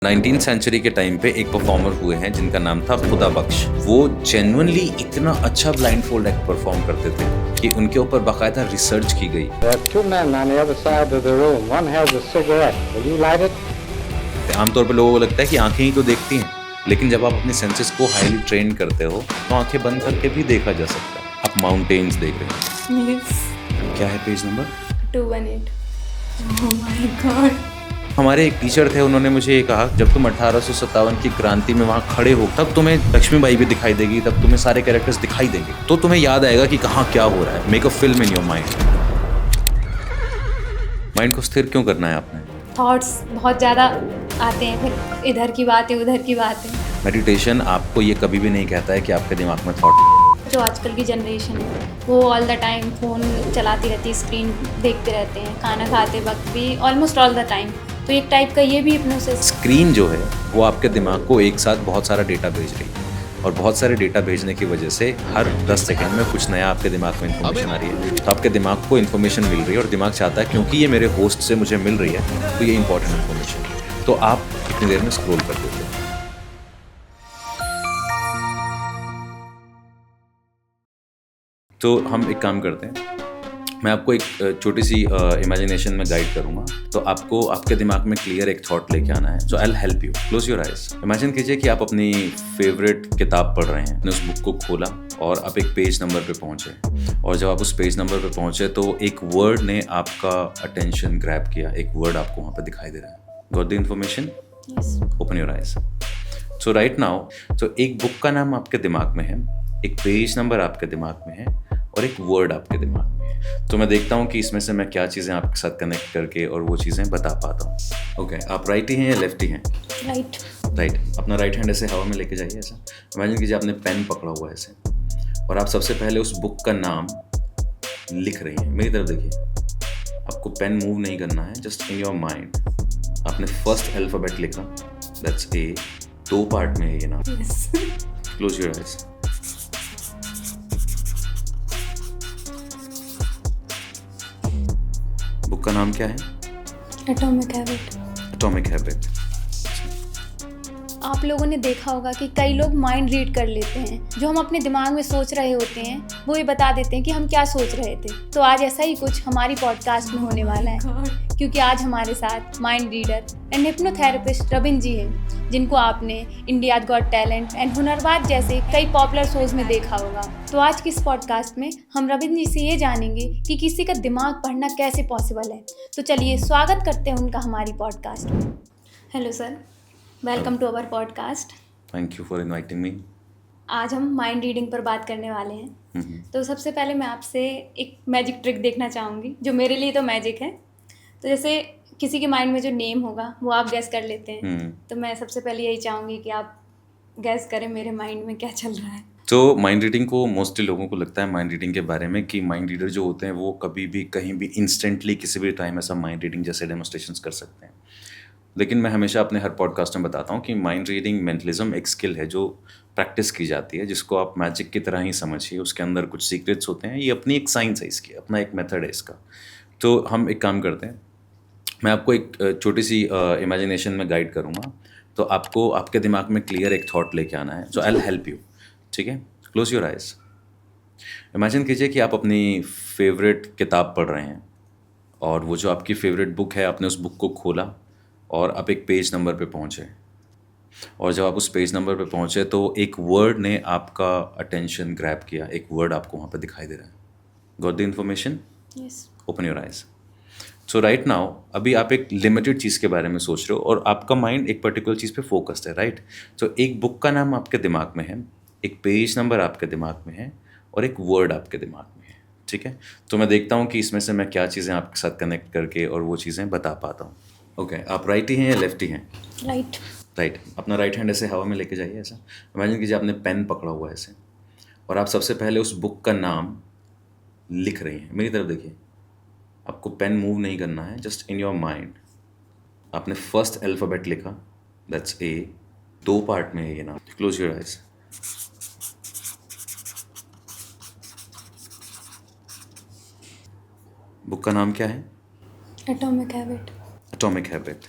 19th century के time पे एक परफॉर्मर हुए हैं जिनका नाम था खुदा बख्श। वो जेन्युइनली इतना अच्छा ब्लाइंड फोल्ड एक्ट परफॉर्म करते थे कि उनके ऊपर बाकायदा रिसर्च की गई। There are two men on the other side of the room. One has a cigarette. Will you light it? आमतौर पे लोगों को लगता है कि आंखें ही तो देखती हैं, लेकिन जब आप अपने सेंसेस को हाईली ट्रेन करते हो तो आंखें बंद करके भी देखा जा सकता है। आप माउंटेन्स देख रहे हैं। Yes. क्या है page number 218. Oh my God. हमारे एक टीचर थे, उन्होंने मुझे ये कहा जब तुम 1857 की क्रांति में वहाँ खड़े हो तब तुम्हें लक्ष्मीबाई भी दिखाई देगी, तब तुम्हें सारे कैरेक्टर्स दिखाई देंगे, तो तुम्हें याद आएगा कि कहाँ क्या हो रहा है। Make a film in your mind. Mind को स्थिर क्यों करना है आपने? थॉट्स बहुत ज़्यादा आते हैं, फिर इधर की बात है उधर की बात है। मेडिटेशन आपको ये कभी भी नहीं कहता है कि आपके दिमाग में थॉट। जो आजकल की जनरेशन है वो ऑल द टाइम फ़ोन चलाती रहती है, स्क्रीन देखते रहते हैं, खाना खाते वक्त भी ऑलमोस्ट ऑल द टाइम। तो एक टाइप का ये भी हिप्नोसिस। स्क्रीन जो है वो आपके दिमाग को एक साथ बहुत सारा डेटा भेज रही है, और बहुत सारे डेटा भेजने की वजह से हर 10 सेकंड में कुछ नया आपके दिमाग में इन्फॉर्मेशन आ रही है। तो आपके दिमाग को इन्फॉर्मेशन मिल रही है और दिमाग चाहता है क्योंकि ये मेरे होस्ट से मुझे मिल रही है तो ये इंपॉर्टेंट इन्फॉर्मेशन है, तो आप इतनी देर में स्क्रॉल कर देते हो। तो हम एक काम करते हैं, मैं आपको एक छोटी सी इमेजिनेशन में गाइड करूंगा। तो आपको आपके दिमाग में क्लियर एक थॉट लेके आना है। So I will help you. Close your eyes. Imagine कीजिए कि आप अपनी फेवरेट किताब पढ़ रहे हैं। आपने उस बुक को खोला और आप एक पेज नंबर पे पहुंचे, और जब आप उस पेज नंबर पे पहुंचे तो एक वर्ड ने आपका अटेंशन ग्रैब किया। एक वर्ड आपको वहाँ पे दिखाई दे रहा है। Got the information? Open your eyes. So right now, तो एक बुक का नाम आपके दिमाग में है, एक पेज नंबर आपके दिमाग में है, और एक वर्ड आपके दिमाग में है। तो मैं देखता हूँ कि इसमें से मैं क्या चीज़ें आपके साथ कनेक्ट करके और वो चीज़ें बता पाता हूँ। ओके, आप राइटी हैं या लेफ्टी हैं? राइट। राइट। अपना राइट हैंड ऐसे हवा में लेके जाइए। ऐसा इमेजिन कीजिए आपने पेन पकड़ा हुआ है ऐसे, और आप सबसे पहले उस बुक का नाम लिख रही हैं। मेरी तरफ देखिए, आपको पेन मूव नहीं करना है, जस्ट इन योर माइंड आपने फर्स्ट अल्फाबेट लिखा, दैट्स ए। 2 पार्ट में है ये नाम। Close your eyes. बुक का नाम क्या है? Atomic habit. Atomic habit. आप लोगों ने देखा होगा कि कई लोग माइंड रीड कर लेते हैं। जो हम अपने दिमाग में सोच रहे होते हैं वो ये बता देते हैं कि हम क्या सोच रहे थे। तो आज ऐसा ही कुछ हमारी पॉडकास्ट में होने वाला है, क्योंकि आज हमारे साथ mind reader and hypnotherapist Rabin ji हैं, जिनको आपने India got talent and Hunarbaaz जैसे कई पॉपुलर शोज में देखा होगा। तो आज की इस पॉडकास्ट में हम रबिन जी से ये जानेंगे कि किसी का दिमाग पढ़ना कैसे पॉसिबल है। तो चलिए स्वागत करते हैं उनका हमारी पॉडकास्ट में। Hello sir, welcome to our podcast. Thank you for inviting me. आज हम माइंड रीडिंग पर बात करने वाले हैं। तो सबसे पहले मैं आपसे एक मैजिक ट्रिक देखना चाहूँगी, जो मेरे लिए तो मैजिक है। तो जैसे किसी के माइंड में जो नेम होगा वो आप गैस कर लेते हैं, तो मैं सबसे पहले यही चाहूँगी कि आप गैस करें मेरे माइंड में क्या चल रहा है। तो माइंड रीडिंग को मोस्टली लोगों को लगता है माइंड रीडिंग के बारे में कि माइंड रीडर जो होते हैं वो कभी भी कहीं भी इंस्टेंटली किसी भी टाइम ऐसा माइंड रीडिंग जैसे डेमोस्ट्रेशंस कर सकते हैं। लेकिन मैं हमेशा अपने हर पॉडकास्ट में बताता हूँ कि माइंड रीडिंग मेंटलिज्म एक स्किल है जो प्रैक्टिस की जाती है, जिसको आप मैजिक की तरह ही समझिए। उसके अंदर कुछ सीक्रेट्स होते हैं, ये अपनी एक साइंस है, इसकी अपना एक मेथड है इसका। तो हम एक काम करते हैं, मैं आपको एक छोटी सी इमेजिनेशन में गाइड करूँगा। तो आपको आपके दिमाग में क्लियर एक थॉट लेके आना है। So I will help you. ठीक है, क्लोज योर आइज। इमेजिन कीजिए कि आप अपनी फेवरेट किताब पढ़ रहे हैं, और वो जो आपकी फेवरेट बुक है, आपने उस बुक को खोला और आप एक पेज नंबर पे पहुँचे, और जब आप उस पेज नंबर पे पहुँचे तो एक वर्ड ने आपका अटेंशन ग्रैब किया। एक वर्ड आपको वहाँ पे दिखाई दे रहा है। Got the information? Open your eyes. So right now, अभी आप एक लिमिटेड चीज़ के बारे में सोच रहे हो और आपका माइंड एक पर्टिकुलर चीज़ पे फोकस्ड है, राइट? तो एक बुक का नाम आपके दिमाग में है, एक पेज नंबर आपके दिमाग में है, और एक वर्ड आपके दिमाग में है। ठीक है, तो मैं देखता हूँ कि इसमें से मैं क्या चीज़ें आपके साथ कनेक्ट करके और वो चीज़ें बता पाता हूँ। ओके, आप राइटी हैं या लेफ्टी हैं? राइट। राइट। अपना राइट हैंड ऐसे हवा में लेके जाइए। ऐसा इमेजिन कीजिए आपने पेन पकड़ा हुआ है ऐसे, और आप सबसे पहले उस बुक का नाम लिख रही हैं। मेरी तरफ देखिए, आपको पेन मूव नहीं करना है, जस्ट इन योर माइंड आपने फर्स्ट अल्फाबेट लिखा, दैट्स ए। 2 पार्ट में है ये नाम। Close your eyes. बुक का नाम क्या है? Atomic habit. Atomic habit.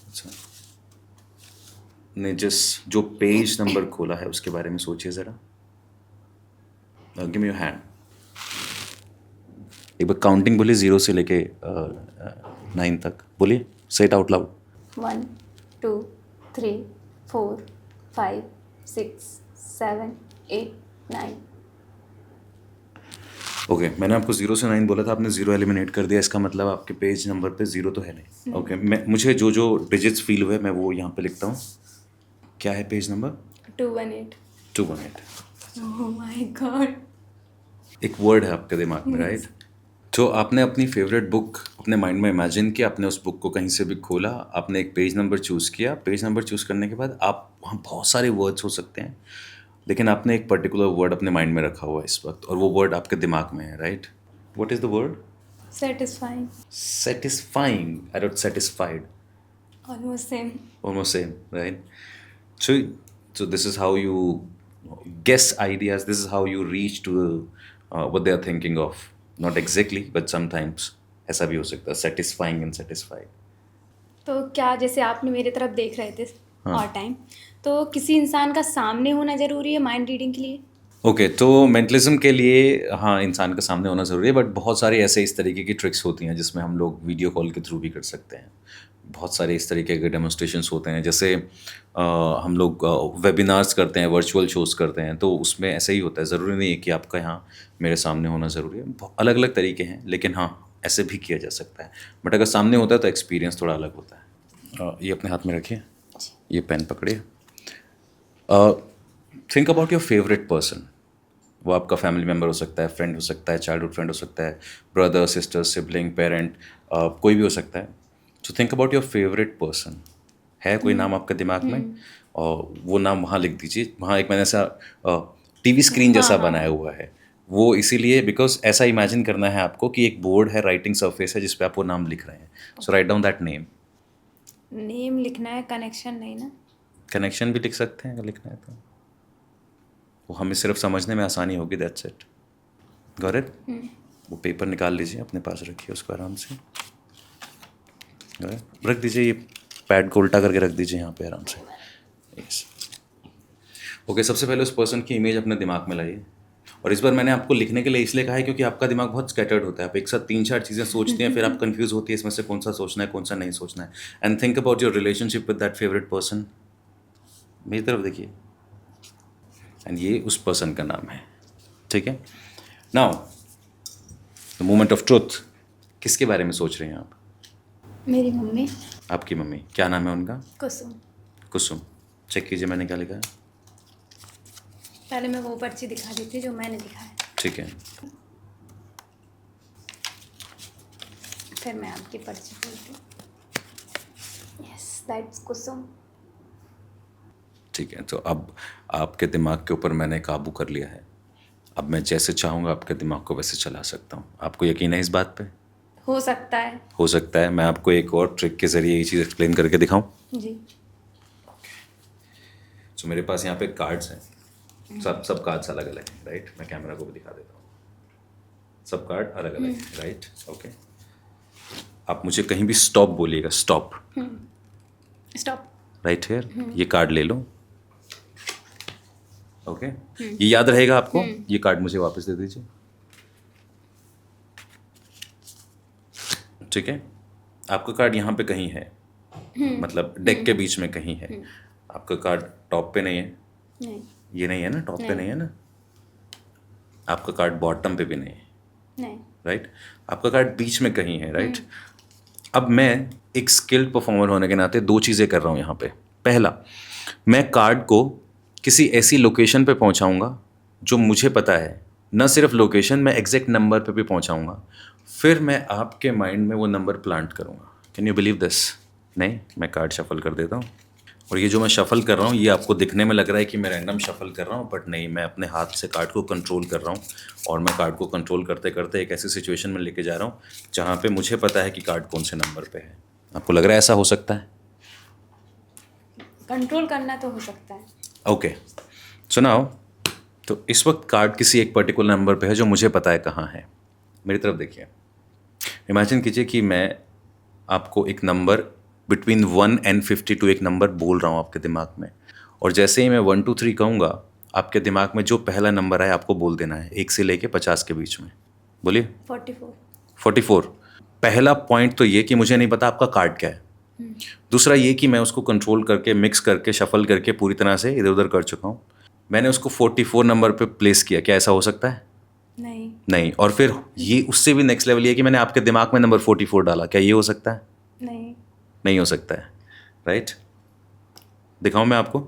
अच्छा, आपने जो पेज नंबर खोला है उसके बारे में सोचिए ज़रा. Give me your hand. एक बार काउंटिंग बोलिए 0 से लेके 9 तक. बोलिए, से इट आउट लाउड. 1 2 3 4 5 6 7 8 9. ओके, मैंने आपको 0 से 9 बोला था, आपने 0 एलिमिनेट कर दिया. इसका मतलब आपके पेज नंबर पे 0 तो है नहीं. ओके, मुझे जो डिजिट्स फील हुए मैं वो यहाँ पे लिखता हूँ. क्या है page number? 218. 218. Oh my God. एक वर्ड है आपके दिमाग में, राइट? तो आपने अपनी फेवरेट बुक अपने माइंड में इमेजिन किया, आपने उस बुक को कहीं से भी खोला, आपने एक पेज नंबर चूज़ किया. पेज नंबर चूज़ करने के बाद आप वहाँ बहुत सारे वर्ड्स हो सकते हैं, लेकिन आपने एक पर्टिकुलर वर्ड अपने माइंड में रखा हुआ है इस वक्त, और वो वर्ड आपके दिमाग में है, right? What is the word? Satisfying. Satisfying. I wrote satisfied. Almost same. Almost same, right? So this is how you guess ideas. This is how you reach to what they are thinking of. Not exactly, but sometimes ऐसा भी हो सकता है. Satisfying and satisfied. तो क्या जैसे आपने मेरे तरफ देख रहे थे हाँ. और टाइम, तो किसी इंसान का सामने होना ज़रूरी है माइंड रीडिंग के लिए? ओके, तो मेंटलिज्म के लिए हाँ, इंसान के सामने होना ज़रूरी है, बट बहुत सारी ऐसे इस तरीके की ट्रिक्स होती हैं जिसमें हम लोग वीडियो कॉल के थ्रू भी कर सकते हैं. बहुत सारे इस तरीके के डेमोन्स्ट्रेशंस होते हैं. जैसे हम लोग वेबिनार्स करते हैं, वर्चुअल शोज़ करते हैं, तो उसमें ऐसे ही होता है. ज़रूरी नहीं है कि आपका यहाँ मेरे सामने होना ज़रूरी है. अलग अलग तरीके हैं, लेकिन हाँ, ऐसे भी किया जा सकता है. बट अगर सामने होता है तो एक्सपीरियंस थोड़ा अलग होता है. ये अपने हाथ में रखिए, ये पेन पकड़िए. Think about your favourite person. वो आपका फैमिली मेम्बर हो सकता है, फ्रेंड हो सकता है, चाइल्डहुड फ्रेंड हो सकता है, ब्रदर, सिस्टर, सिबलिंग, पेरेंट, कोई भी हो सकता है. So think about your favourite person. है कोई नाम आपके दिमाग में? और वो नाम वहाँ लिख दीजिए. वहाँ एक मैंने ऐसा टीवी स्क्रीन जैसा बनाया हुआ है. वो इसीलिए बिकॉज ऐसा इमेजिन करना है आपको कि एक बोर्ड है, राइटिंग सरफेस है जिस पे आप वो नाम लिख रहे हैं. So write down that name. Name लिखना है, कनेक्शन नहीं ना? कनेक्शन भी लिख सकते हैं अगर लिखना है तो. वो हमें सिर्फ समझने में आसानी होगी. That's it. Got it? वो पेपर निकाल लीजिए, अपने पास रखिए उसको आराम से. रख दीजिए, ये पैड को उल्टा करके रख दीजिए यहाँ पे आराम से. यस. ओके, सबसे पहले उस पर्सन की इमेज अपने दिमाग में लाइए. और इस बार मैंने आपको लिखने के लिए इसलिए कहा है क्योंकि आपका दिमाग बहुत स्कैटर्ड होता है. आप एक साथ 3-4 चीज़ें सोचते हैं, फिर आप कंफ्यूज होती है इसमें से कौन सा सोचना है, कौन सा नहीं सोचना है. And think about your relationship with that favourite person. मेरी तरफ देखिए, एंड ये उस पर्सन का नाम है. ठीक है. Now the moment of truth. किसके बारे में सोच रहे हैं आप? मेरी मम्मी. आपकी मम्मी. क्या नाम है उनका? कुसुम. कुसुम. चेक कीजिए मैंने क्या लिखा है. पहले मैं वो पर्ची दिखा देती हूँ जो मैंने लिखा है, ठीक है. फिर मैं आपकी पर्ची बोलती हूँ. यस, दैट्स कुसुम. ठीक है. तो अब आपके दिमाग के ऊपर मैंने काबू कर लिया है. अब मैं जैसे चाहूँगा आपके दिमाग को वैसे चला सकता हूँ. आपको यकीन है इस बात पे? हो सकता है. हो सकता है. मैं आपको एक और ट्रिक के ज़रिए ये चीज़ एक्सप्लेन करके दिखाऊं. जी. तो मेरे पास यहाँ पे कार्ड्स हैं. सब कार्ड्स अलग अलग हैं, राइट? मैं कैमरा को भी दिखा देता हूँ. सब कार्ड अलग अलग हैं, राइट? ओके. आप मुझे कहीं भी स्टॉप बोलिएगा. स्टॉप. स्टॉप. Right here. ये कार्ड ले लो. ओके. ये याद रहेगा आपको. ये कार्ड मुझे वापस दे दीजिए. ठीक है. आपका कार्ड यहाँ पे कहीं है, मतलब डेक के बीच में कहीं है. आपका कार्ड टॉप पे नहीं है. नहीं. ये नहीं है ना, टॉप पे नहीं है ना. आपका कार्ड बॉटम पे भी नहीं है, नहीं. राइट? आपका कार्ड बीच में कहीं है, राइट? अब मैं एक स्किल्ड परफॉर्मर होने के नाते 2 चीज़ें कर रहा हूँ यहाँ पे. पहला, मैं कार्ड को किसी ऐसी लोकेशन पे पहुँचाऊँगा जो मुझे पता है. न सिर्फ लोकेशन, मैं एग्जैक्ट नंबर पे भी पहुँचाऊँगा. फिर मैं आपके माइंड में वो नंबर प्लांट करूँगा. Can you believe this? नहीं, मैं कार्ड शफल कर देता हूँ. और ये जो मैं शफल कर रहा हूँ, ये आपको दिखने में लग रहा है कि मैं रैंडम शफल कर रहा हूँ, बट नहीं, मैं अपने हाथ से कार्ड को कंट्रोल कर रहा हूँ. और मैं कार्ड को कंट्रोल करते करते एक ऐसी सिचुएशन में लेके जा रहा हूँ जहाँ पे मुझे पता है कि कार्ड कौन से नंबर पे है. आपको लग रहा है ऐसा हो सकता है? कंट्रोल करना तो हो सकता है. ओके. सो नाउ, तो इस वक्त कार्ड किसी एक पर्टिकुलर नंबर पे है जो मुझे पता है कहाँ है. मेरी तरफ देखिए. इमेजिन कीजिए कि मैं आपको एक नंबर बिटवीन 1 and 52 एक नंबर बोल रहा हूँ आपके दिमाग में, और जैसे ही मैं 1 2 3 कहूँगा, आपके दिमाग में जो पहला नंबर आए आपको बोल देना है, 1 से लेके 50 के बीच में। बोलिए। 44। 44। पहला पॉइंट तो ये कि मुझे नहीं पता आपका कार्ड क्या है। दूसरा ये कि मैं उसको कंट्रोल करके, मिक्स करके, शफल करके पूरी तरह से इधर उधर कर चुका हूँ। मैंने उसको 44 नंबर पे प्लेस किया। क्या ऐसा हो सकता है? नहीं। और फिर ये उससे भी नेक्स्ट लेवल ये कि मैंने आपके दिमाग में नंबर 44 डाला। क्या ये हो सकता है? नहीं हो सकता है, राइट? दिखाऊं मैं आपको?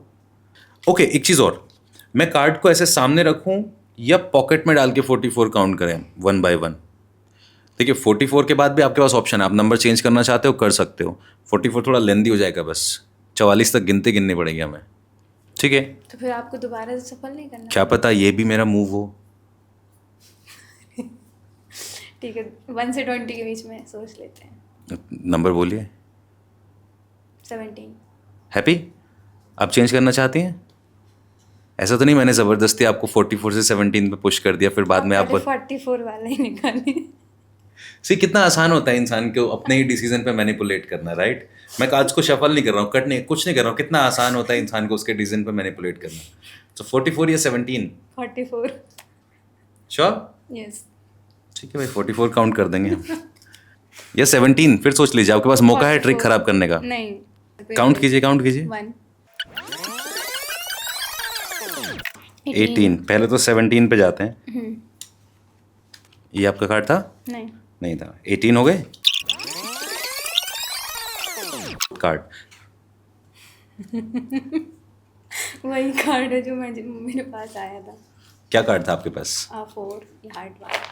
ओके, एक चीज़ और, मैं कार्ड को ऐसे सामने रखूं या पॉकेट में डाल के 44 काउंट करें 1 by 1? देखिए, 44 के बाद भी आपके पास ऑप्शन है, आप नंबर चेंज करना चाहते हो कर सकते हो। 44 थोड़ा लेंदी हो जाएगा, बस 44 तक गिननी पड़ेगी हमें, ठीक है? तो फिर आपको दोबारा से सफल नहीं करना? क्या पता ये भी मेरा मूव हो। ठीक है, 1 से 20 के बीच में सोच लेते हैं। नंबर बोलिए। 17। हैप्पी? आप चेंज करना चाहती हैं? ऐसा तो नहीं मैंने ज़बरदस्ती आपको 44 से 17 पे पुश कर दिया, फिर बाद में आप 44 वाला ही निकालिए। सी कितना आसान होता है इंसान को अपने ही डिसीजन पे मैनिपुलेट करना, राइट? मैं कार्ड्स को शफल नहीं कर रहा हूँ, कट नहीं, कुछ नहीं कर रहा हूँ। कितना आसान होता है इंसान को उसके डिसीजन पे मैनिपुलेट करना। तो 44 या 17? 44। श्योर? यस। ठीक है भाई, 44 काउंट कर देंगे हम। या 17? फिर सोच लीजिए, आपके पास मौका है ट्रिक खराब करने का। नहीं, काउंट कीजिए, काउंट कीजिए। 1। 18। पहले तो 17 पे जाते हैं। ये आपका कार्ड था? नहीं था। 18 हो गए कार्ड। वही कार्ड है जो मेरे पास आया था। क्या कार्ड था आपके पास? 4, हार्ट वाला।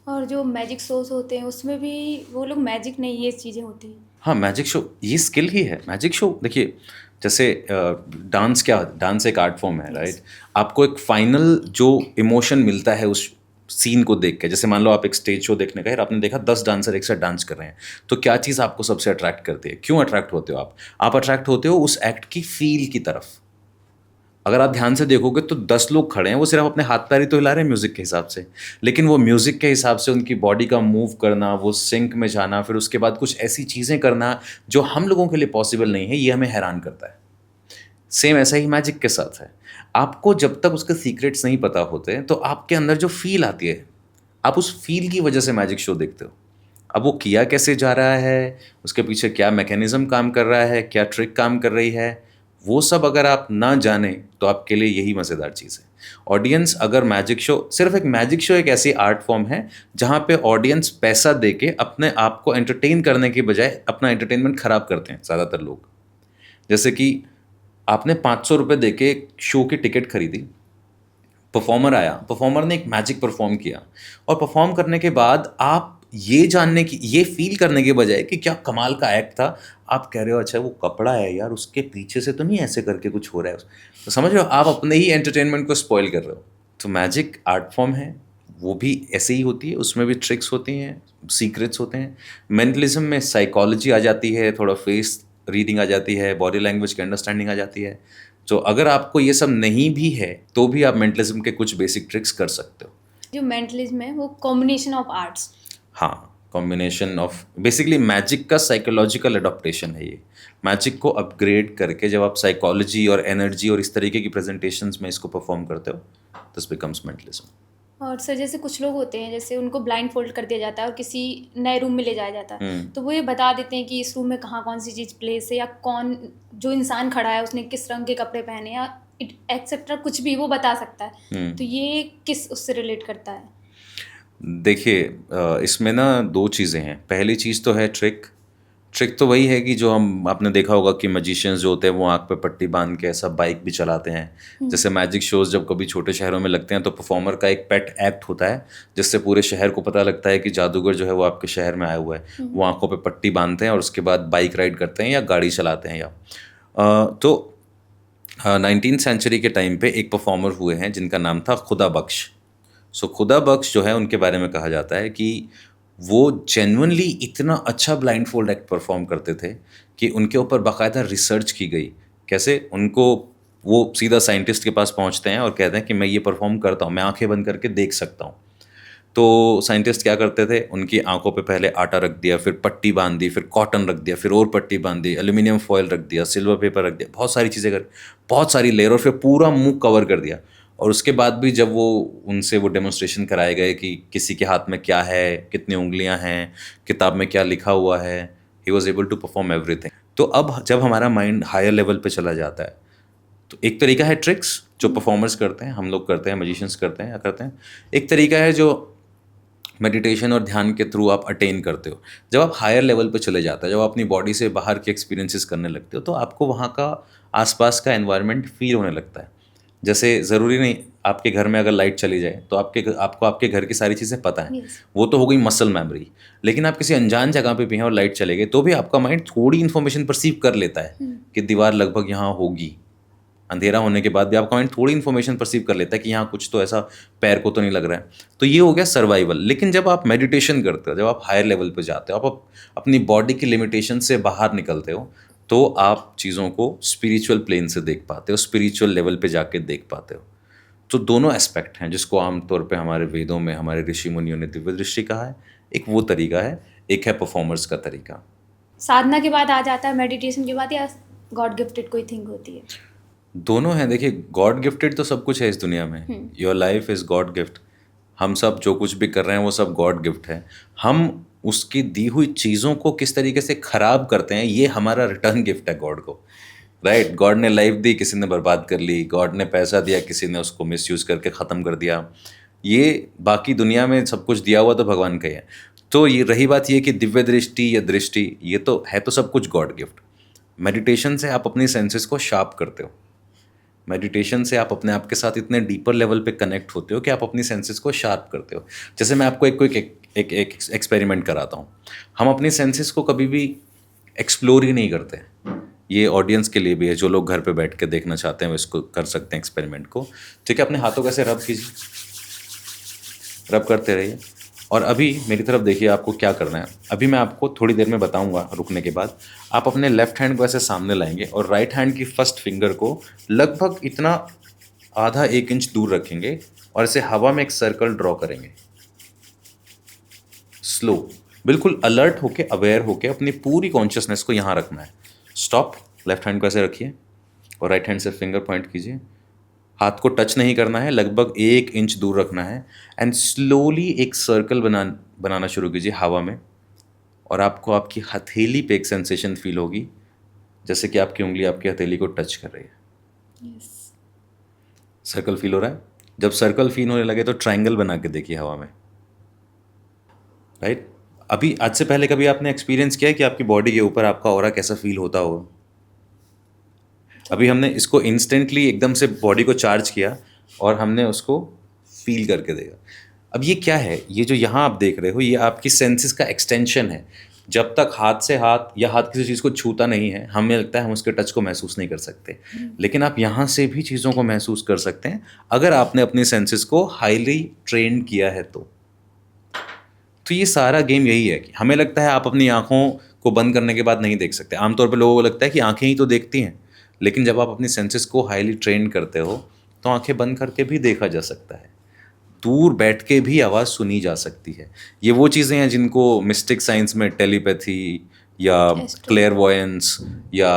और जो मैजिक शोज होते हैं उसमें भी वो लोग मैजिक नहीं, ये चीज़ें होती हैं। हाँ, मैजिक शो ये स्किल ही है। मैजिक शो देखिए, जैसे डांस, क्या डांस एक आर्ट फॉर्म है, राइट? आपको एक फाइनल जो इमोशन मिलता है उस सीन को देख के, जैसे मान लो आप एक स्टेज शो देखने गए, आपने देखा 10 डांसर एक साथ डांस कर रहे हैं, तो क्या चीज़ आपको सबसे अट्रैक्ट करती है? क्यों अट्रैक्ट होते हो आप अट्रैक्ट होते हो उस एक्ट की फील की तरफ। अगर आप ध्यान से देखोगे तो 10 लोग खड़े हैं, वो सिर्फ अपने हाथ पैर ही तो हिला रहे हैं म्यूज़िक के हिसाब से, लेकिन वो म्यूज़िक के हिसाब से उनकी बॉडी का मूव करना, वो सिंक में जाना, फिर उसके बाद कुछ ऐसी चीज़ें करना जो हम लोगों के लिए पॉसिबल नहीं है, ये हमें हैरान करता है। सेम ऐसा ही मैजिक के साथ है। आपको जब तक उसके सीक्रेट्स नहीं पता होते तो आपके अंदर जो फील आती है, आप उस फील की वजह से मैजिक शो देखते हो। अब वो किया कैसे जा रहा है, उसके पीछे क्या मैकेनिज्म काम कर रहा है, क्या ट्रिक काम कर रही है, वो सब अगर आप ना जाने तो आपके लिए यही मज़ेदार चीज़ है। ऑडियंस अगर मैजिक शो, सिर्फ एक मैजिक शो एक ऐसी आर्ट फॉर्म है जहाँ पे ऑडियंस पैसा दे के अपने आप को एंटरटेन करने के बजाय अपना एंटरटेनमेंट ख़राब करते हैं ज़्यादातर लोग। जैसे कि आपने 500 रुपये दे के एक शो की टिकट खरीदी, परफॉर्मर आया, परफॉर्मर ने एक मैजिक परफॉर्म किया, और परफॉर्म करने के बाद आप ये जानने की, ये फील करने के बजाय कि क्या कमाल का एक्ट था, आप कह रहे हो अच्छा वो कपड़ा है यार, उसके पीछे से तो नहीं ऐसे करके कुछ हो रहा है, तो समझ रहे हो आप अपने ही एंटरटेनमेंट को स्पॉइल कर रहे हो। तो मैजिक आर्ट फॉर्म है, वो भी ऐसे ही होती है, उसमें भी ट्रिक्स होती हैं, सीक्रेट्स होते हैं। मेंटलिज्म में साइकोलॉजी आ जाती है, थोड़ा फेस रीडिंग आ जाती है, बॉडी लैंग्वेज की अंडरस्टैंडिंग आ जाती है। तो अगर आपको ये सब नहीं भी है तो भी आप मेंटलिज्म के कुछ बेसिक ट्रिक्स कर सकते हो। जो मेंटलिज्म है वो कॉम्बिनेशन ऑफ आर्ट्स। हाँ, कॉम्बिनेशन ऑफ, बेसिकली मैजिक का साइकोलॉजिकल अडॉप्टेशन है ये। मैजिक को अपग्रेड करके जब आप साइकोलॉजी और एनर्जी और इस तरीके की प्रेजेंटेशंस में इसको परफॉर्म करते हो, दिस बिकम्स मेंटलिज्म। और सर जैसे कुछ लोग होते हैं, जैसे उनको ब्लाइंड फोल्ड कर दिया जाता है और किसी नए रूम में ले जाया जाता है, तो वो ये बता देते हैं कि इस रूम में कहाँ कौन सी चीज़ प्लेस है, या कौन जो इंसान खड़ा है उसने किस रंग के कपड़े पहने, या एक्सेट्रा कुछ भी वो बता सकता है। तो ये किस उससे रिलेट करता है? देखिए, इसमें ना 2 चीज़ें हैं। पहली चीज़ तो है ट्रिक तो वही है कि जो हम, आपने देखा होगा कि मैजिशियंस जो होते हैं वो आँख पे पट्टी बांध के ऐसा बाइक भी चलाते हैं। जैसे मैजिक शोज़ जब कभी छोटे शहरों में लगते हैं तो परफॉर्मर का एक पेट एक्ट होता है जिससे पूरे शहर को पता लगता है कि जादूगर जो है वो आपके शहर में आया हुआ है। वो आँखों पे पट्टी बांधते हैं और उसके बाद बाइक राइड करते हैं या गाड़ी चलाते हैं। तो 19th सेंचुरी के टाइम पे एक परफॉर्मर हुए हैं जिनका नाम था खुदा बख्श। खुदा बख्श जो है उनके बारे में कहा जाता है कि वो जेन्युइनली इतना अच्छा ब्लाइंड फोल्ड एक्ट परफॉर्म करते थे कि उनके ऊपर बाकायदा रिसर्च की गई। कैसे? उनको, वो सीधा साइंटिस्ट के पास पहुंचते हैं और कहते हैं कि मैं ये परफॉर्म करता हूँ, मैं आंखें बंद करके देख सकता हूँ। तो साइंटिस्ट क्या करते थे, उनकी आंखों पे पहले आटा रख दिया, फिर पट्टी बांध दी, फिर कॉटन रख दिया, फिर और पट्टी बांध दी, एल्यूमिनियम फॉयल रख दिया, सिल्वर पेपर रख दिया, बहुत सारी चीज़ें कर, बहुत सारी लेयर, और फिर पूरा मुंह कवर कर दिया। और उसके बाद भी जब वो उनसे वो डेमोन्स्ट्रेशन कराए गए कि किसी के हाथ में क्या है, कितनी उंगलियां हैं, किताब में क्या लिखा हुआ है, he was able to perform everything. तो अब जब हमारा माइंड हायर लेवल पे चला जाता है, तो एक तरीका है ट्रिक्स जो परफॉर्मर्स करते हैं, हम लोग करते हैं, मैजिशियंस करते हैं या करते हैं। एक तरीका है जो मेडिटेशन और ध्यान के थ्रू आप अटेन करते हो। जब आप हायर लेवल पे चले जाते हो, जब आप अपनी बॉडी से बाहर के एक्सपीरियंसेस करने लगते हो, तो आपको वहाँ का आसपास का एनवायरनमेंट फील होने लगता है। जैसे ज़रूरी नहीं आपके घर में अगर लाइट चली जाए तो आपको आपके घर की सारी चीज़ें पता है, Yes. वो तो हो गई मसल मेमोरी। लेकिन आप किसी अनजान जगह पे भी हैं और लाइट चले गई, तो भी आपका माइंड थोड़ी इन्फॉर्मेशन परसीव कर लेता है कि दीवार लगभग यहाँ होगी। अंधेरा होने के बाद भी आपका माइंड थोड़ी इन्फॉर्मेशन परसीव कर लेता है कि यहाँ कुछ तो ऐसा पैर को तो नहीं लग रहा है। तो ये हो गया सर्वाइवल। लेकिन जब आप मेडिटेशन करते हो, जब आप हायर लेवल पे जाते हो, आप अपनी बॉडी की लिमिटेशन से बाहर निकलते हो, तो आप चीज़ों को स्पिरिचुअल प्लेन से देख पाते हो, स्पिरिचुअल लेवल पे जाके देख पाते हो। तो दोनों एस्पेक्ट हैं जिसको आमतौर पे हमारे वेदों में हमारे ऋषि मुनियों ने दिव्य दृष्टि कहा है। एक वो तरीका है, एक है परफॉर्मर्स का तरीका। साधना के बाद आ जाता है, मेडिटेशन के बाद, या गॉड गिफ्टेड कोई थिंग होती है? दोनों हैं। देखिए, गॉड गिफ्टेड तो सब कुछ है इस दुनिया में। Your life is God gift. हम सब जो कुछ भी कर रहे हैं वो सब गॉड गिफ्ट है। हम उसकी दी हुई चीज़ों को किस तरीके से खराब करते हैं, ये हमारा रिटर्न गिफ्ट है गॉड को। राइट, गॉड ने लाइफ दी, किसी ने बर्बाद कर ली। गॉड ने पैसा दिया, किसी ने उसको मिसयूज़ करके ख़त्म कर दिया। ये बाकी दुनिया में सब कुछ दिया हुआ तो भगवान का ही है। तो ये रही बात ये कि दिव्य दृष्टि या दृष्टि, ये तो है तो सब कुछ गॉड गिफ्ट। मेडिटेशन से आप अपनी सेंसेस को शार्प करते हो। मेडिटेशन से आप अपने आप के साथ इतने डीपर लेवल पे कनेक्ट होते हो कि आप अपनी सेंसेस को शार्प करते हो। जैसे मैं आपको एक एक्सपेरिमेंट कराता हूँ। हम अपनी सेंसेस को कभी भी एक्सप्लोर ही नहीं करते। ये ऑडियंस के लिए भी है, जो लोग घर पे बैठ के देखना चाहते हैं वो इसको कर सकते हैं एक्सपेरिमेंट को। ठीक है, अपने हाथों को ऐसे रब कीजिए, रब करते रहिए, और अभी मेरी तरफ देखिए आपको क्या करना है। अभी मैं आपको थोड़ी देर में बताऊंगा, रुकने के बाद आप अपने लेफ्ट हैंड को ऐसे सामने लाएंगे और राइट हैंड की फर्स्ट फिंगर को लगभग इतना आधा 1 इंच दूर रखेंगे और ऐसे हवा में एक सर्कल ड्रॉ करेंगे। स्लो, बिल्कुल अलर्ट होके, अवेयर होके अपनी पूरी कॉन्शियसनेस को यहाँ रखना है। स्टॉप, लेफ्ट हैंड को ऐसे रखिए और राइट हैंड से फिंगर पॉइंट कीजिए। हाथ को टच नहीं करना है, लगभग 1 इंच दूर रखना है, एंड स्लोली एक सर्कल बनाना शुरू कीजिए हवा में। और आपको आपकी हथेली पे एक सेंसेशन फील होगी, जैसे कि आपकी उंगली आपकी हथेली को टच कर रही है। Yes. सर्कल फील हो रहा है? जब सर्कल फील होने लगे तो ट्रायंगल बना के देखिए हवा में। राइट, अभी आज से पहले कभी आपने एक्सपीरियंस किया है कि आपकी बॉडी के ऊपर आपका ऑरा कैसा फील होता हो? अभी हमने इसको इंस्टेंटली एकदम से बॉडी को चार्ज किया और हमने उसको फील करके देखा। अब ये क्या है? ये जो यहाँ आप देख रहे हो, ये आपकी सेंसेस का एक्सटेंशन है। जब तक हाथ से हाथ या हाथ किसी चीज़ को छूता नहीं है, हमें लगता है हम उसके टच को महसूस नहीं कर सकते। लेकिन आप यहाँ से भी चीज़ों को महसूस कर सकते हैं अगर आपने अपनी सेंसेस को हाईली ट्रेन किया है तो ये सारा गेम यही है कि हमें लगता है आप अपनी आँखों को बंद करने के बाद नहीं देख सकते। आमतौर पर लोगों को लगता है कि आँखें ही तो देखती हैं, लेकिन जब आप अपनी सेंसेस को हाईली ट्रेन करते हो तो आंखें बंद करके भी देखा जा सकता है, दूर बैठ के भी आवाज़ सुनी जा सकती है। ये वो चीज़ें हैं जिनको मिस्टिक साइंस में टेलीपैथी या क्लेयरवॉयंस या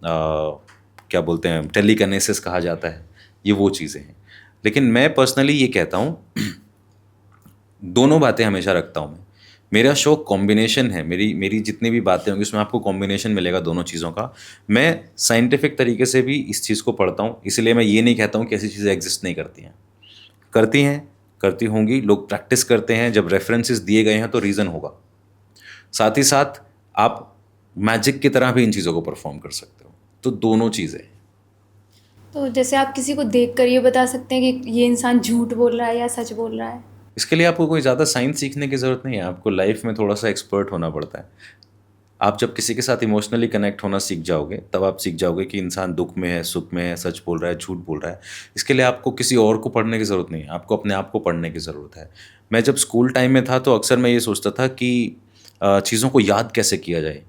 क्या बोलते हैं, टेलीकिनेसिस कहा जाता है। ये वो चीज़ें हैं। लेकिन मैं पर्सनली ये कहता हूँ, दोनों बातें हमेशा रखता हूँ मैं। मेरा शो कॉम्बिनेशन है, मेरी जितनी भी बातें होंगी उसमें आपको कॉम्बिनेशन मिलेगा दोनों चीज़ों का। मैं साइंटिफिक तरीके से भी इस चीज़ को पढ़ता हूँ, इसलिए मैं ये नहीं कहता हूँ कि ऐसी चीज़ें एग्जिस्ट नहीं करती हैं। करती हैं, करती होंगी, लोग प्रैक्टिस करते हैं। जब रेफरेंसेस दिए गए हैं तो रीज़न होगा। साथ ही साथ आप मैजिक की तरह भी इन चीज़ों को परफॉर्म कर सकते हो। तो दोनों चीज़ें। तो जैसे आप किसी को देखकर ये बता सकते हैं कि ये इंसान झूठ बोल रहा है या सच बोल रहा है? इसके लिए आपको कोई ज़्यादा साइंस सीखने की ज़रूरत नहीं है। आपको लाइफ में थोड़ा सा एक्सपर्ट होना पड़ता है। आप जब किसी के साथ इमोशनली कनेक्ट होना सीख जाओगे, तब आप सीख जाओगे कि इंसान दुख में है, सुख में है, सच बोल रहा है, झूठ बोल रहा है। इसके लिए आपको किसी और को पढ़ने की ज़रूरत नहीं है, आपको अपने आप को पढ़ने की ज़रूरत है। मैं जब स्कूल टाइम में था तो अक्सर मैं ये सोचता था कि चीज़ों को याद कैसे किया जाए।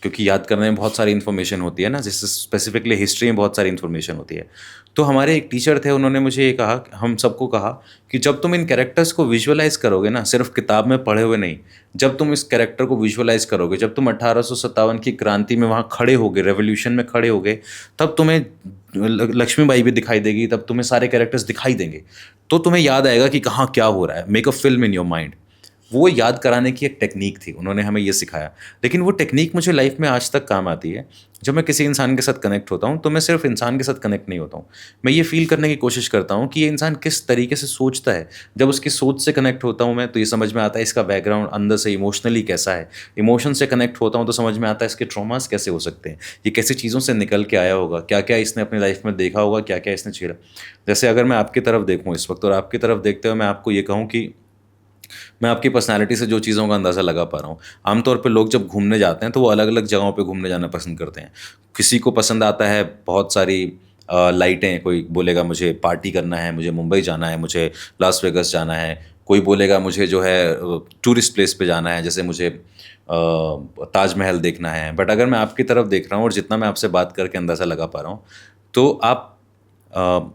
क्योंकि याद करने में बहुत सारी इन्फॉर्मेशन होती है ना, जैसे स्पेसिफिकली हिस्ट्री में बहुत सारी इन्फॉर्मेशन होती है। तो हमारे एक टीचर थे, उन्होंने मुझे ये कहा, हम सबको कहा कि जब तुम इन कैरेक्टर्स को विजुअलाइज करोगे ना, सिर्फ किताब में पढ़े हुए नहीं, जब तुम इस कैरेक्टर को विजुअलाइज करोगे, जब तुम 1857 की क्रांति में वहाँ खड़े होगे, रेवोल्यूशन में खड़े होगे, तब तुम्हें लक्ष्मीबाई भी दिखाई देगी, तब तुम्हें सारे कैरेक्टर्स दिखाई देंगे, तो तुम्हें याद आएगा कि कहाँ क्या हो रहा है। Make a film in your mind. वो याद कराने की एक टेक्निक थी, उन्होंने हमें ये सिखाया। लेकिन वो टेक्निक मुझे लाइफ में आज तक काम आती है। जब मैं किसी इंसान के साथ कनेक्ट होता हूँ तो मैं सिर्फ इंसान के साथ कनेक्ट नहीं होता हूँ, मैं ये फील करने की कोशिश करता हूँ कि ये इंसान किस तरीके से सोचता है। जब उसकी सोच से कनेक्ट होता हूँ मैं, तो ये समझ में आता है इसका बैकग्राउंड अंदर से इमोशनली कैसा है। इमोशन से कनेक्ट होता हूँ तो समझ में आता है इसके ट्रॉमास कैसे हो सकते हैं, ये कैसी चीज़ों से निकल के आया होगा, क्या क्या इसने अपनी लाइफ में देखा होगा, क्या क्या इसने झेला। जैसे अगर मैं आपकी तरफ देखूँ इस वक्त और आपकी तरफ देखते हुए मैं आपको ये कहूँ कि मैं आपकी पर्सनालिटी से जो चीज़ों का अंदाज़ा लगा पा रहा हूँ। आमतौर पे लोग जब घूमने जाते हैं तो वो अलग अलग जगहों पे घूमने जाना पसंद करते हैं। किसी को पसंद आता है बहुत सारी लाइटें, कोई बोलेगा मुझे पार्टी करना है, मुझे मुंबई जाना है, मुझे लास वेगस जाना है, कोई बोलेगा मुझे जो है टूरिस्ट प्लेस पे जाना है, जैसे मुझे ताजमहल देखना है। बट अगर मैं आपकी तरफ देख रहा हूँ और जितना मैं आपसे बात करके अंदाज़ा लगा पा रहा हूँ, तो आप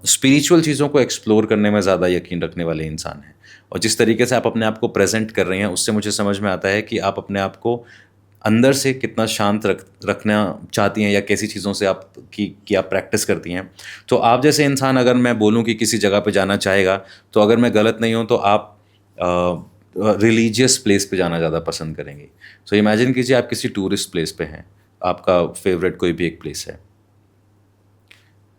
स्पिरिचुअल चीज़ों को एक्सप्लोर करने में ज़्यादा यकीन रखने वाले इंसान हैं। और जिस तरीके से आप अपने आप को प्रेजेंट कर रही हैं, उससे मुझे समझ में आता है कि आप अपने आप को अंदर से कितना शांत रखना चाहती हैं, या कैसी चीज़ों से आप कि आप प्रैक्टिस करती हैं। तो आप जैसे इंसान, अगर मैं बोलूं कि किसी जगह पे जाना चाहेगा, तो अगर मैं गलत नहीं हूं तो आप रिलीजियस प्लेस पे जाना ज़्यादा पसंद करेंगे। सो इमेजिन कीजिए आप किसी टूरिस्ट प्लेस पे हैं, आपका फेवरेट कोई भी एक प्लेस है,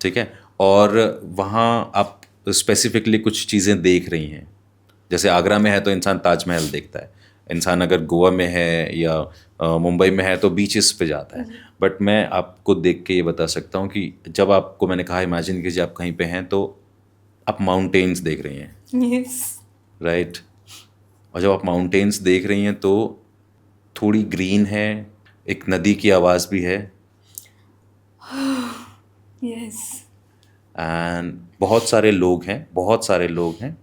ठीक है, और वहाँ आप स्पेसिफिकली कुछ चीज़ें देख रही हैं। जैसे आगरा में है तो इंसान ताजमहल देखता है, इंसान अगर गोवा में है या मुंबई में है तो बीचेस पे जाता है। बट मैं आपको देख के ये बता सकता हूँ कि जब आपको मैंने कहा इमेजिन कीजिए आप कहीं पे हैं, तो आप माउंटेन्स देख रही हैं, यस राइट। और जब आप माउंटेन्स देख रही हैं तो थोड़ी ग्रीन है, एक नदी की आवाज़ भी है, यस एंड बहुत सारे लोग हैं, बहुत सारे लोग हैं।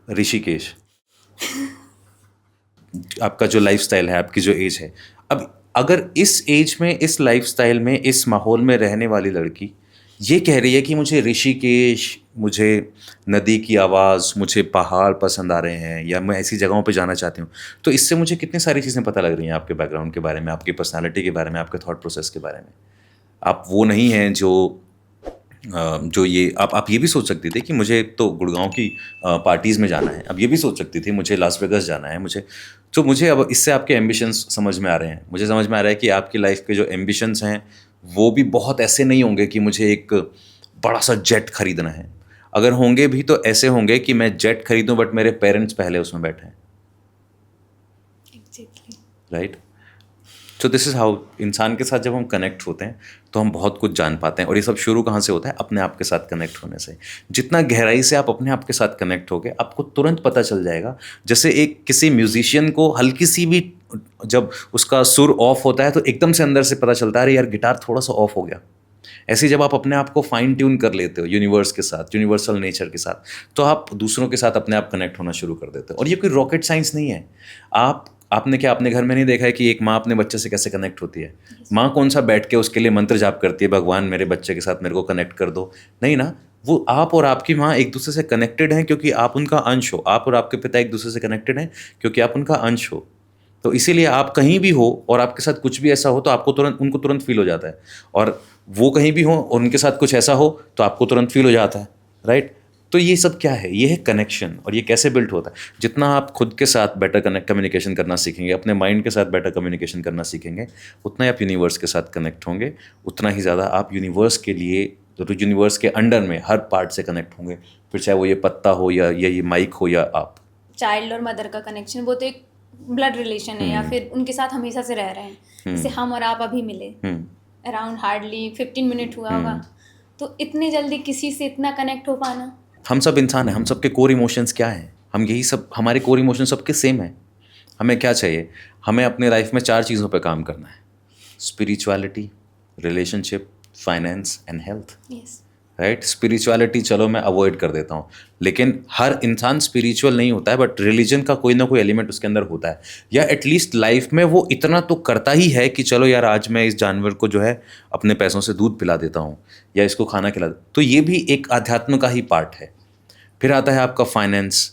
ऋषिकेश, आपका जो लाइफस्टाइल है, आपकी जो एज है, अब अगर इस एज में, इस लाइफस्टाइल में, इस माहौल में रहने वाली लड़की ये कह रही है कि मुझे ऋषिकेश, मुझे नदी की आवाज़, मुझे पहाड़ पसंद आ रहे हैं, या मैं ऐसी जगहों पे जाना चाहती हूँ, तो इससे मुझे कितनी सारी चीज़ें पता लग रही हैं आपके बैकग्राउंड के बारे में, आपकी पर्सनालिटी के बारे में, आपके थॉट प्रोसेस के बारे में। आप वो नहीं हैं जो ये आप ये भी सोच सकती थी कि मुझे तो गुड़गांव की पार्टीज़ में जाना है, अब ये भी सोच सकती थी मुझे लास वेगस जाना है, मुझे अब इससे आपके एम्बिशंस समझ में आ रहे हैं। मुझे समझ में आ रहा है कि आपकी लाइफ के जो एम्बिशंस हैं वो भी बहुत ऐसे नहीं होंगे कि मुझे एक बड़ा सा जेट खरीदना है। अगर होंगे भी तो ऐसे होंगे कि मैं जेट खरीदूं बट मेरे पेरेंट्स पहले उसमें बैठे हैं, एग्जैक्टली राइट। तो दिस इज़ हाउ इंसान के साथ जब हम कनेक्ट होते हैं तो हम बहुत कुछ जान पाते हैं। और ये सब शुरू कहाँ से होता है? अपने आप के साथ कनेक्ट होने से। जितना गहराई से आप अपने आप के साथ कनेक्ट होगे, आपको तुरंत पता चल जाएगा। जैसे एक किसी म्यूजिशियन को हल्की सी भी जब उसका सुर ऑफ होता है तो एकदम से अंदर से पता चलता है अरे यार गिटार थोड़ा सा ऑफ हो गया। ऐसे जब आप अपने आप को फाइन ट्यून कर लेते हो यूनिवर्स के साथ, यूनिवर्सल नेचर के साथ, तो आप दूसरों के साथ अपने आप कनेक्ट होना शुरू कर देते हो। और ये कोई रॉकेट साइंस नहीं है। आपने अपने घर में नहीं देखा है कि एक माँ अपने बच्चे से कैसे कनेक्ट होती है? माँ कौन सा बैठ के उसके लिए मंत्र जाप करती है, भगवान मेरे बच्चे के साथ मेरे को कनेक्ट कर दो? नहीं ना, वो आप और आपकी माँ एक दूसरे से कनेक्टेड हैं क्योंकि आप उनका अंश हो। आप और आपके पिता एक दूसरे से कनेक्टेड हैं क्योंकि आप उनका अंश हो। तो इसीलिए आप कहीं भी हो और आपके साथ कुछ भी ऐसा हो तो आपको उनको तुरंत फील हो जाता है। और वो कहीं भी हो और उनके साथ कुछ ऐसा हो तो आपको तुरंत फील हो जाता है, राइट। तो ये सब क्या है? ये है कनेक्शन। और ये कैसे बिल्ड होता है? जितना आप खुद के साथ बेटर कम्युनिकेशन करना सीखेंगे, अपने माइंड के साथ बेटर कम्युनिकेशन करना सीखेंगे, उतना ही आप यूनिवर्स के साथ कनेक्ट होंगे, उतना ही ज़्यादा आप यूनिवर्स के लिए, तो यूनिवर्स के अंडर में हर पार्ट से कनेक्ट होंगे। फिर चाहे वो ये पत्ता हो या ये माइक हो या आप। चाइल्ड और मदर का कनेक्शन, वो तो एक ब्लड रिलेशन है, या फिर उनके साथ हमेशा से रह रहे हैं। जैसे हम और आप अभी मिले, अराउंड हार्डली 15 मिनट हुआ होगा, तो इतने जल्दी किसी से इतना कनेक्ट हो पाना। हम सब इंसान हैं, हम सबके कोर इमोशंस क्या हैं? हम यही सब, हमारे कोर इमोशंस सबके सेम हैं। हमें क्या चाहिए? हमें अपने लाइफ में 4 चीज़ों पे काम करना है: spirituality, relationship, finance and health. Yes, right. Spirituality चलो मैं अवॉइड कर देता हूँ, लेकिन हर इंसान स्पिरिचुअल नहीं होता है, बट रिलीजन का कोई ना कोई एलिमेंट उसके अंदर होता है, या एटलीस्ट लाइफ में वो इतना तो करता ही है कि चलो यार आज मैं इस जानवर को जो है अपने पैसों से दूध पिला देता हूँ या इसको खाना खिला देता हूँ। तो ये भी एक अध्यात्म का ही पार्ट है। फिर आता है आपका फाइनेंस।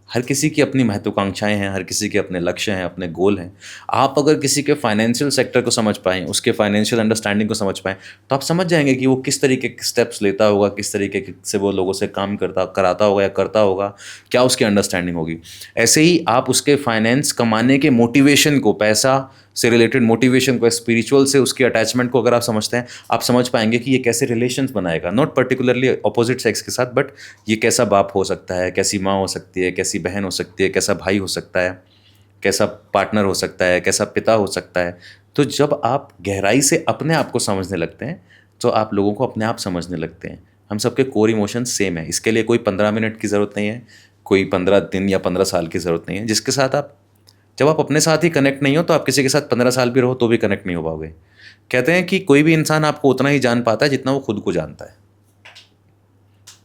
हर किसी की अपनी महत्वाकांक्षाएं हैं, हर किसी के अपने लक्ष्य हैं, अपने गोल हैं। आप अगर किसी के फाइनेंशियल सेक्टर को समझ पाएँ, उसके फाइनेंशियल अंडरस्टैंडिंग को समझ पाएँ, तो आप समझ जाएंगे कि वो किस तरीके के स्टेप्स लेता होगा, किस तरीके से वो लोगों से काम कराता होगा या करता होगा, क्या उसकी अंडरस्टैंडिंग होगी। ऐसे ही आप उसके फाइनेंस कमाने के मोटिवेशन को, पैसा से रिलेटेड मोटिवेशन को, स्पिरिचुअल से उसकी अटैचमेंट को अगर आप समझते हैं, आप समझ पाएंगे कि ये कैसे रिलेशंस बनाएगा, नॉट पर्टिकुलरली अपोजिट सेक्स के साथ, बट ये कैसा बाप हो सकता है, कैसी माँ हो सकती है, कैसी बहन हो सकती है, कैसा भाई हो सकता है, कैसा पार्टनर हो सकता है, कैसा पिता हो सकता है। तो जब आप गहराई से अपने आप को समझने लगते हैं तो आप लोगों को अपने आप समझने लगते हैं। हम सबके कोर इमोशंस सेम है। इसके लिए कोई 15 मिनट की ज़रूरत नहीं है, कोई 15 दिन या 15 साल की ज़रूरत नहीं है। जिसके साथ आप, जब आप अपने साथ ही कनेक्ट नहीं हो तो आप किसी के साथ 15 साल भी रहो तो भी कनेक्ट नहीं हो पाओगे। कहते हैं कि कोई भी इंसान आपको उतना ही जान पाता है जितना वो खुद को जानता है,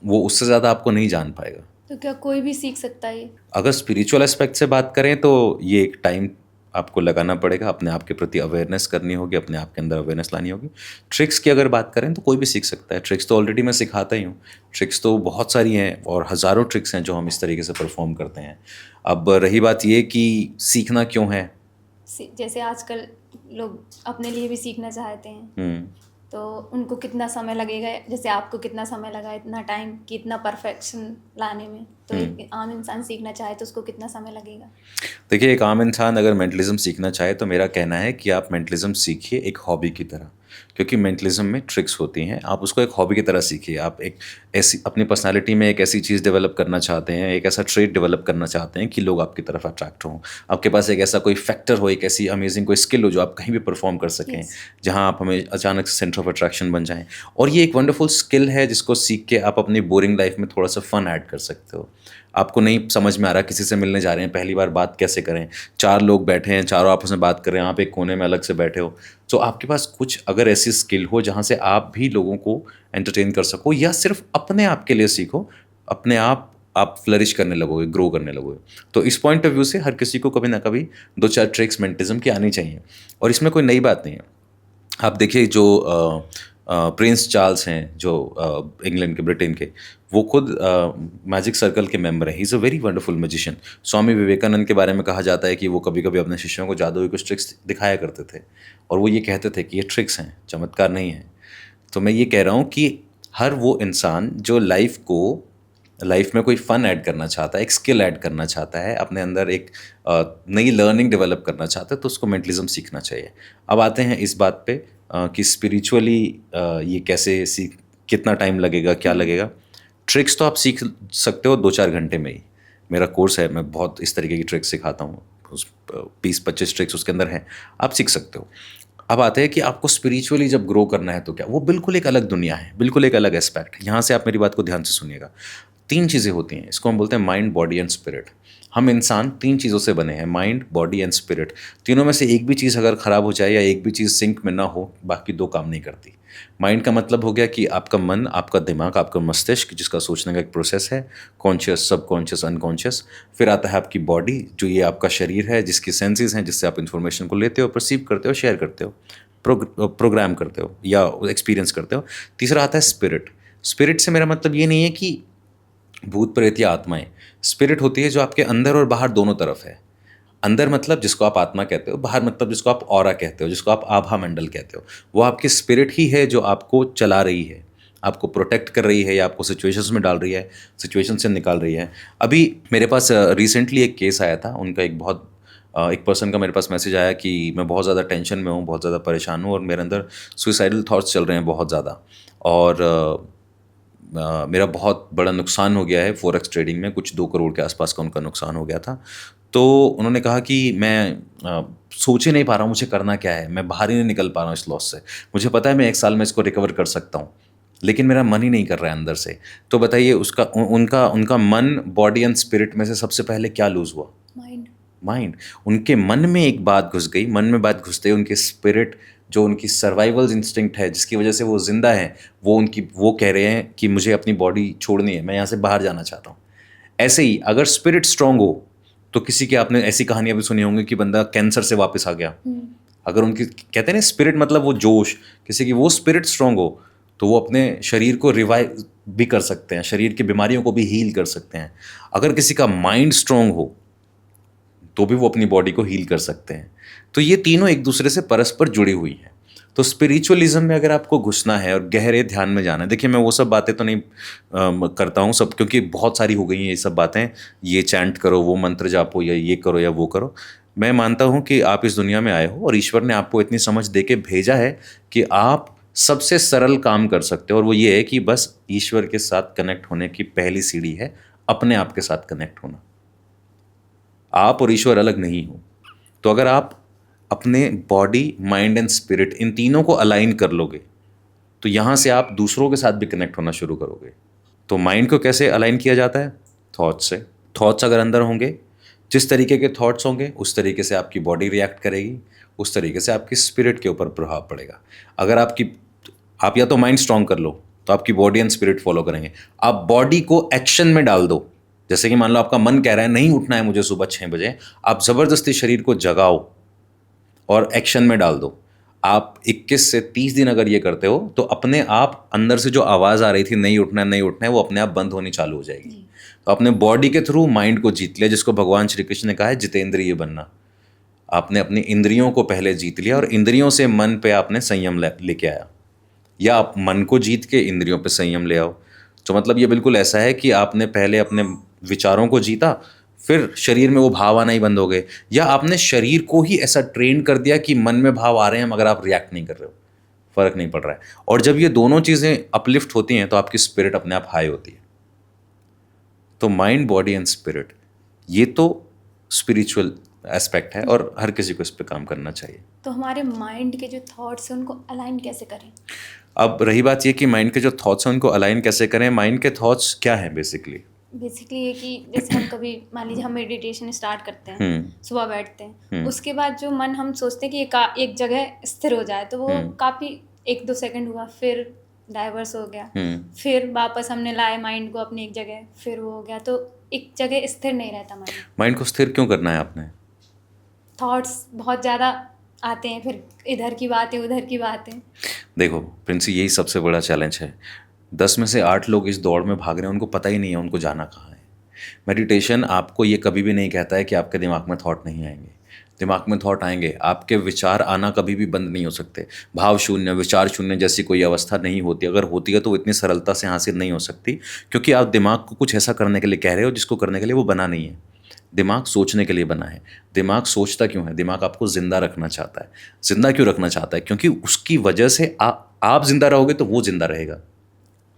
वो उससे ज़्यादा आपको नहीं जान पाएगा। तो क्या कोई भी सीख सकता है? अगर स्पिरिचुअल एस्पेक्ट से बात करें तो ये एक टाइम आपको लगाना पड़ेगा, अपने आप के प्रति अवेयरनेस करनी होगी, अपने आप के अंदर अवेयरनेस लानी होगी। ट्रिक्स की अगर बात करें तो कोई भी सीख सकता है। ट्रिक्स तो ऑलरेडी मैं सिखाता ही हूँ। ट्रिक्स तो बहुत सारी हैं और हज़ारों ट्रिक्स हैं जो हम इस तरीके से परफॉर्म करते हैं। अब रही बात ये कि सीखना क्यों है। जैसे आजकल लोग अपने लिए भी सीखना चाहते हैं, तो उनको कितना समय लगेगा? जैसे आपको कितना समय लगा इतना टाइम कि इतना परफेक्शन लाने में, तो एक आम इंसान सीखना चाहे तो उसको कितना समय लगेगा? देखिए, एक आम इंसान अगर मेंटलिज्म सीखना चाहे तो मेरा कहना है कि आप मेंटलिज्म सीखिए एक हॉबी की तरह, क्योंकि मेंटलिज्म में ट्रिक्स होती हैं। आप उसको एक हॉबी की तरह सीखिए। आप एक ऐसी अपनी पर्सनालिटी में एक ऐसी चीज़ डेवलप करना चाहते हैं, एक ऐसा ट्रेट डेवलप करना चाहते हैं कि लोग आपकी तरफ अट्रैक्ट हों, आपके पास एक ऐसा कोई फैक्टर हो, एक ऐसी अमेजिंग कोई स्किल हो जो आप कहीं भी परफॉर्म कर सकें, जहाँ आप हमें अचानक से सेंटर ऑफ अट्रैक्शन बन जाएँ। और ये एक वंडरफुल स्किल है जिसको सीख के आप अपनी बोरिंग लाइफ में थोड़ा सा फन ऐड कर सकते हो। आपको नहीं समझ में आ रहा किसी से मिलने जा रहे हैं, पहली बार बात कैसे करें, 4 लोग बैठे हैं, चारों आपस में बात कर रहे हैं, आप एक कोने में अलग से बैठे हो, तो आपके पास कुछ अगर ऐसी स्किल हो जहाँ से आप भी लोगों को एंटरटेन कर सको, या सिर्फ अपने आप के लिए सीखो, अपने आप फ्लरिश करने लगोगे, ग्रो करने लगोगे। तो इस पॉइंट ऑफ व्यू से हर किसी को कभी ना कभी 2-4 ट्रिक्स मेंटलिज्म की आनी चाहिए, और इसमें कोई नई बात नहीं है। आप देखिए, जो प्रिंस चार्ल्स हैं, जो इंग्लैंड के, ब्रिटेन के, वो खुद मैजिक सर्कल के मेंबर हैं। He is a very wonderful magician. Swami Vivekananda के बारे में कहा जाता है कि वो कभी कभी अपने शिष्यों को जादुई कुछ ट्रिक्स दिखाया करते थे, और वो ये कहते थे कि ये ट्रिक्स हैं, चमत्कार नहीं है। तो मैं ये कह रहा हूँ कि हर वो इंसान जो लाइफ में कोई फ़न ऐड करना चाहता है, एक स्किल ऐड करना चाहता है, अपने अंदर एक नई लर्निंग डेवलप करना चाहता है, तो उसको मेंटलिज्म सीखना चाहिए। अब आते हैं इस बात पे कि स्पिरिचुअली ये कैसे कितना टाइम लगेगा, क्या लगेगा। ट्रिक्स तो आप सीख सकते हो 2-4 घंटे में ही। मेरा कोर्स है, मैं बहुत इस तरीके की ट्रिक्स सिखाता हूँ, उस 20-25 ट्रिक्स उसके अंदर हैं, आप सीख सकते हो। अब आते हैं कि आपको स्पिरिचुअली जब ग्रो करना है तो क्या, वो बिल्कुल एक अलग दुनिया है, बिल्कुल एक अलग एस्पेक्ट। यहाँ से आप मेरी बात को ध्यान से सुनिएगा। 3 चीज़ें होती हैं, इसको हम बोलते हैं माइंड, बॉडी एंड स्पिरिट। हम इंसान 3 चीज़ों से बने हैं, माइंड, बॉडी एंड स्पिरिट। तीनों में से एक भी चीज़ अगर ख़राब हो जाए या एक भी चीज़ सिंक में ना हो, बाकी 2 काम नहीं करती। माइंड का मतलब हो गया कि आपका मन, आपका दिमाग, आपका मस्तिष्क, जिसका सोचने का एक प्रोसेस है, कॉन्शियस, सबकॉन्शियस, अनकॉन्शियस। फिर आता है आपकी बॉडी, जो ये आपका शरीर है, जिसकी सेंसेस हैं, जिससे आप इन्फॉर्मेशन को लेते हो, परसीव करते हो, शेयर करते हो, प्रोग्राम करते हो या एक्सपीरियंस करते हो। तीसरा आता है स्पिरिट। स्पिरिट से मेरा मतलब ये नहीं है कि भूत प्रेत या आत्माएं। स्पिरिट होती है जो आपके अंदर और बाहर दोनों तरफ है। अंदर मतलब जिसको आप आत्मा कहते हो, बाहर मतलब जिसको आप ऑरा कहते हो, जिसको आप आभा मंडल कहते हो। वो आपकी स्पिरिट ही है जो आपको चला रही है, आपको प्रोटेक्ट कर रही है, या आपको सिचुएशंस में डाल रही है, सिचुएशन से निकाल रही है। अभी मेरे पास रिसेंटली एक केस आया था, उनका एक पर्सन का मेरे पास मैसेज आया कि मैं बहुत ज़्यादा टेंशन में हूँ, बहुत ज़्यादा परेशान हूँ, और मेरे अंदर सुसाइडल थॉट्स चल रहे हैं बहुत ज़्यादा, और मेरा बहुत बड़ा नुकसान हो गया है फॉरेक्स ट्रेडिंग में। कुछ 2 करोड़ के आसपास का उनका नुकसान हो गया था। तो उन्होंने कहा कि मैं सोच ही नहीं पा रहा हूँ मुझे करना क्या है, मैं बाहर ही नहीं निकल पा रहा हूँ इस लॉस से। मुझे पता है मैं 1 साल में इसको रिकवर कर सकता हूँ, लेकिन मेरा मन ही नहीं कर रहा है अंदर से। तो बताइए, उनका मन, बॉडी एंड स्पिरिट में से सबसे पहले क्या लूज़ हुआ? माइंड। माइंड। उनके मन में एक बात घुस गई, मन में बात घुसते ही उनके स्पिरिट, जो उनकी सर्वाइवल इंस्टिंक्ट है जिसकी वजह से वो जिंदा है, वो कह रहे हैं कि मुझे अपनी बॉडी छोड़नी है, मैं यहाँ से बाहर जाना चाहता हूँ। ऐसे ही अगर स्पिरिट स्ट्रांग हो तो किसी की आपने ऐसी कहानियां भी सुनी होंगी कि बंदा कैंसर से वापस आ गया। अगर उनकी कहते हैं ना स्पिरिट मतलब वो जोश, किसी की वो स्पिरिट स्ट्रांग हो तो वो अपने शरीर को रिवाइव भी कर सकते हैं, शरीर की बीमारियों को भी हील कर सकते हैं। अगर किसी का माइंड स्ट्रांग हो तो भी वो अपनी बॉडी को हील कर सकते हैं। तो ये तीनों एक दूसरे से परस्पर जुड़ी हुई हैं। तो स्पिरिचुअलिज्म में अगर आपको घुसना है और गहरे ध्यान में जाना है, देखिए मैं वो सब बातें तो नहीं करता हूँ सब, क्योंकि बहुत सारी हो गई हैं ये सब बातें, ये चैंट करो, वो मंत्र जापो, या ये करो या वो करो। मैं मानता हूँ कि आप इस दुनिया में आए हो और ईश्वर ने आपको इतनी समझ दे के भेजा है कि आप सबसे सरल काम कर सकते हो, और वो ये है कि बस ईश्वर के साथ कनेक्ट होने की पहली सीढ़ी है अपने आप के साथ कनेक्ट होना। आप और ईश्वर अलग नहीं हो। तो अगर आप अपने body, mind and spirit in तीनों को अलाइन कर लोगे तो यहाँ से आप दूसरों के साथ भी कनेक्ट होना शुरू करोगे। तो माइंड को कैसे अलाइन किया जाता है? थॉट्स से। थॉट्स अगर अंदर होंगे, जिस तरीके के थॉट्स होंगे उस तरीके से आपकी बॉडी रिएक्ट करेगी, उस तरीके से आपकी स्पिरिट के ऊपर प्रभाव पड़ेगा। अगर आप या तो माइंड स्ट्रांग कर लो तो आपकी बॉडी एंड स्पिरिट फॉलो करेंगे। आप बॉडी को एक्शन में डाल दो, जैसे कि मान लो आपका मन कह रहा है नहीं उठना है मुझे सुबह 6 बजे, आप ज़बरदस्ती शरीर को जगाओ और एक्शन में डाल दो। आप 21 से 30 दिन अगर ये करते हो तो अपने आप अंदर से जो आवाज़ आ रही थी नहीं उठना है नहीं उठना है, वो अपने आप बंद होनी चालू हो जाएगी। तो आपने बॉडी के थ्रू माइंड को जीत लिया, जिसको भगवान श्री कृष्ण ने कहा है जितेंद्रिय बनना। आपने अपनी इंद्रियों को पहले जीत लिया और इंद्रियों से मन पे आपने संयम लेके आया, या आप मन को जीत के इंद्रियों पे संयम ले आओ। तो मतलब ये बिल्कुल ऐसा है कि आपने पहले अपने विचारों को जीता, फिर शरीर में वो भाव आना ही बंद हो गए, या आपने शरीर को ही ऐसा ट्रेन कर दिया कि मन में भाव आ रहे हैं मगर आप रिएक्ट नहीं कर रहे हो, फर्क नहीं पड़ रहा है। और जब ये दोनों चीज़ें अपलिफ्ट होती हैं तो आपकी स्पिरिट अपने आप हाई होती है। तो माइंड, बॉडी एंड स्पिरिट, ये तो स्पिरिचुअल एस्पेक्ट है और हर किसी को इस पे काम करना चाहिए। तो हमारे माइंड के जो थॉट्स हैं उनको अलाइन कैसे करें? अब रही बात ये कि माइंड के जो थॉट्स हैं उनको अलाइन कैसे करें। माइंड के थॉट्स क्या हैं बेसिकली ये कि जैसे हम कभी मान लीजिए हम मेडिटेशन स्टार्ट करते हैं, सुबह बैठते हैं, उसके बाद जो मन हम सोचते हैं कि एक जगह स्थिर हो जाए, तो वो काफ़ी 1-2 सेकंड हुआ, फिर डाइवर्स हो गया, फिर वापस हमने लाए माइंड को अपनी एक जगह, फिर वो हो गया, तो एक जगह स्थिर नहीं रहता माइंड को स्थिर क्यों करना है आपने? थॉट्स बहुत ज़्यादा आते हैं, फिर इधर की बातें उधर की बातें। देखो प्रिंसी, यही सबसे बड़ा चैलेंज है। 10 में से 8 लोग इस दौड़ में भाग रहे हैं, उनको पता ही नहीं है उनको जाना कहाँ है। मेडिटेशन आपको ये कभी भी नहीं कहता है कि आपके दिमाग में थॉट नहीं आएंगे। दिमाग में थॉट आएंगे, आपके विचार आना कभी भी बंद नहीं हो सकते। भाव शून्य, विचार शून्य जैसी कोई अवस्था नहीं होती। अगर होती है तो वो इतनी सरलता से हासिल नहीं हो सकती, क्योंकि आप दिमाग को कुछ ऐसा करने के लिए कह रहे हो जिसको करने के लिए वो बना नहीं है। दिमाग सोचने के लिए बना है। दिमाग सोचता क्यों है? दिमाग आपको जिंदा रखना चाहता है। जिंदा क्यों रखना चाहता है? क्योंकि उसकी वजह से आप जिंदा रहोगे तो वो जिंदा रहेगा,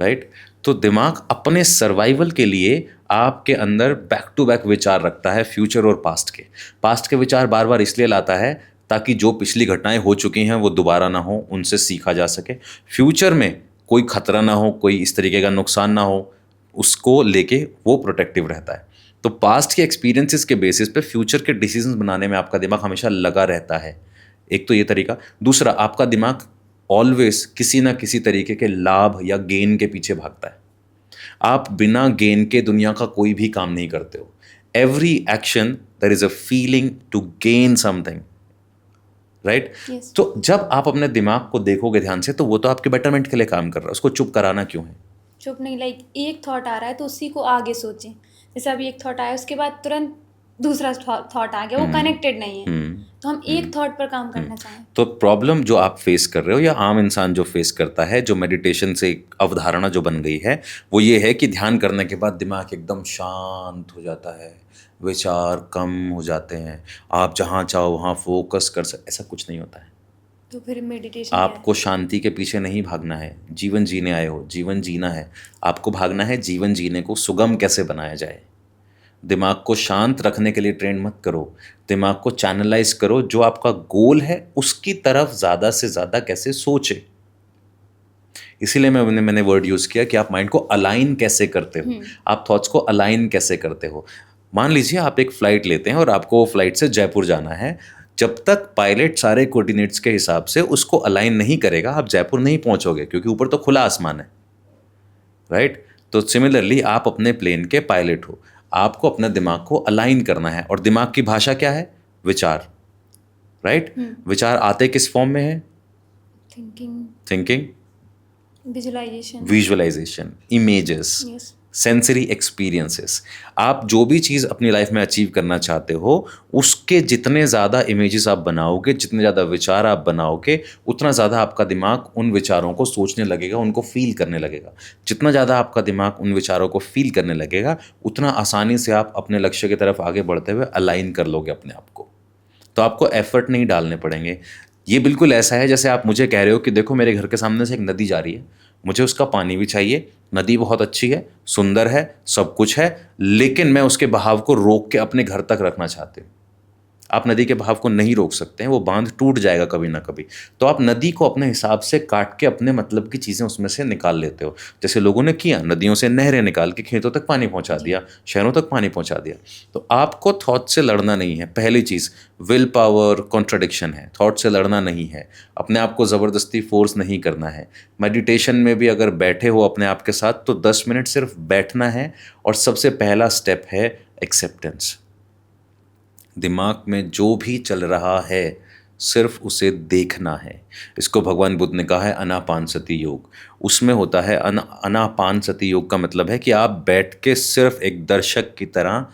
राइट? तो दिमाग अपने सर्वाइवल के लिए आपके अंदर बैक टू बैक विचार रखता है, फ्यूचर और पास्ट के विचार बार बार इसलिए लाता है ताकि जो पिछली घटनाएं हो चुकी हैं वो दोबारा ना हो, उनसे सीखा जा सके। फ्यूचर में कोई खतरा ना हो, कोई इस तरीके का नुकसान ना हो, उसको लेके वो प्रोटेक्टिव रहता है। तो पास्ट के एक्सपीरियंसेस के बेसिस पे फ्यूचर के डिसीजंस बनाने में आपका दिमाग हमेशा लगा रहता है। एक तो ये तरीका। दूसरा, आपका दिमाग ऑलवेज किसी ना किसी तरीके के लाभ या गेन के पीछे भागता है। आप बिना गेन के दुनिया का कोई भी काम नहीं करते हो। Every action there is a feeling to gain something, right? तो जब आप अपने दिमाग को देखोगे ध्यान से तो वो तो आपके बेटरमेंट के लिए काम कर रहा है। उसको चुप कराना क्यों है? चुप नहीं, लाइक एक थॉट आ रहा है तो उसी को आगे सोचें। जैसे अभी एक थॉट आया, उसके बाद तुरंत दूसरा थॉट आ गया, वो कनेक्टेड नहीं है, तो हम एक थॉट पर काम करना चाहें। तो प्रॉब्लम जो आप फेस कर रहे हो या आम इंसान जो फेस करता है, जो मेडिटेशन से अवधारणा जो बन गई है, वो ये है कि ध्यान करने के बाद दिमाग एकदम शांत हो जाता है, विचार कम हो जाते हैं, आप जहाँ चाहो वहाँ फोकस कर सकते। ऐसा कुछ नहीं होता है। तो फिर मेडिटेशन आपको शांति के पीछे नहीं भागना है। जीवन जीने आए हो, जीवन जीना है। आपको भागना है जीवन जीने को सुगम कैसे बनाया जाए। दिमाग को शांत रखने के लिए ट्रेन मत करो, दिमाग को चैनलाइज करो। जो आपका गोल है उसकी तरफ ज़्यादा से ज़्यादा कैसे सोचे। इसीलिए मैंने वर्ड यूज़ किया कि आप माइंड को अलाइन कैसे करते हो, आप थॉट्स को अलाइन कैसे करते हो। मान लीजिए आप एक फ़्लाइट लेते हैं और आपको वो फ्लाइट से जयपुर जाना है, जब तक पायलट सारे कोऑर्डिनेट्स के हिसाब से उसको अलाइन नहीं करेगा आप जयपुर नहीं पहुंचोगे, क्योंकि ऊपर तो खुला आसमान है, राइट? तो सिमिलरली आप अपने प्लेन के पायलट हो, आपको अपने दिमाग को अलाइन करना है, और दिमाग की भाषा क्या है? विचार, राइट? विचार आते किस फॉर्म में है? Thinking, thinking, visualisation, visualisation, images, yes, sensory experiences. आप जो भी चीज़ अपनी लाइफ में अचीव करना चाहते हो, उसके जितने ज़्यादा इमेजेस आप बनाओगे, जितने ज़्यादा विचार आप बनाओगे, उतना ज़्यादा आपका दिमाग उन विचारों को सोचने लगेगा, उनको फील करने लगेगा। जितना ज़्यादा आपका दिमाग उन विचारों को फील करने लगेगा, उतना आसानी से आप अपने लक्ष्य की तरफ आगे बढ़ते हुए अलाइन कर लोगे अपने आप को। तो आपको एफर्ट नहीं डालने पड़ेंगे। ये बिल्कुल ऐसा है जैसे आप मुझे कह रहे हो कि देखो मेरे घर के सामने से एक नदी जा रही है, मुझे उसका पानी भी चाहिए, नदी बहुत अच्छी है, सुंदर है, सब कुछ है, लेकिन मैं उसके बहाव को रोक के अपने घर तक रखना चाहती हूँ। आप नदी के बहाव को नहीं रोक सकते हैं, वो बांध टूट जाएगा कभी ना कभी। तो आप नदी को अपने हिसाब से काट के अपने मतलब की चीज़ें उसमें से निकाल लेते हो, जैसे लोगों ने किया, नदियों से नहरें निकाल के खेतों तक पानी पहुंचा दिया, शहरों तक पानी पहुंचा दिया। तो आपको थॉट से लड़ना नहीं है। पहली चीज़, विल पावर कॉन्ट्रडिक्शन है, थॉट से लड़ना नहीं है, अपने आप को ज़बरदस्ती फोर्स नहीं करना है। मेडिटेशन में भी अगर बैठे हो अपने आप के साथ तो 10 मिनट सिर्फ बैठना है, और सबसे पहला स्टेप है एक्सेप्टेंस। दिमाग में जो भी चल रहा है सिर्फ उसे देखना है। इसको भगवान बुद्ध ने कहा है अनापानसति योग। उसमें होता है अनापानसति योग का मतलब है कि आप बैठ के सिर्फ एक दर्शक की तरह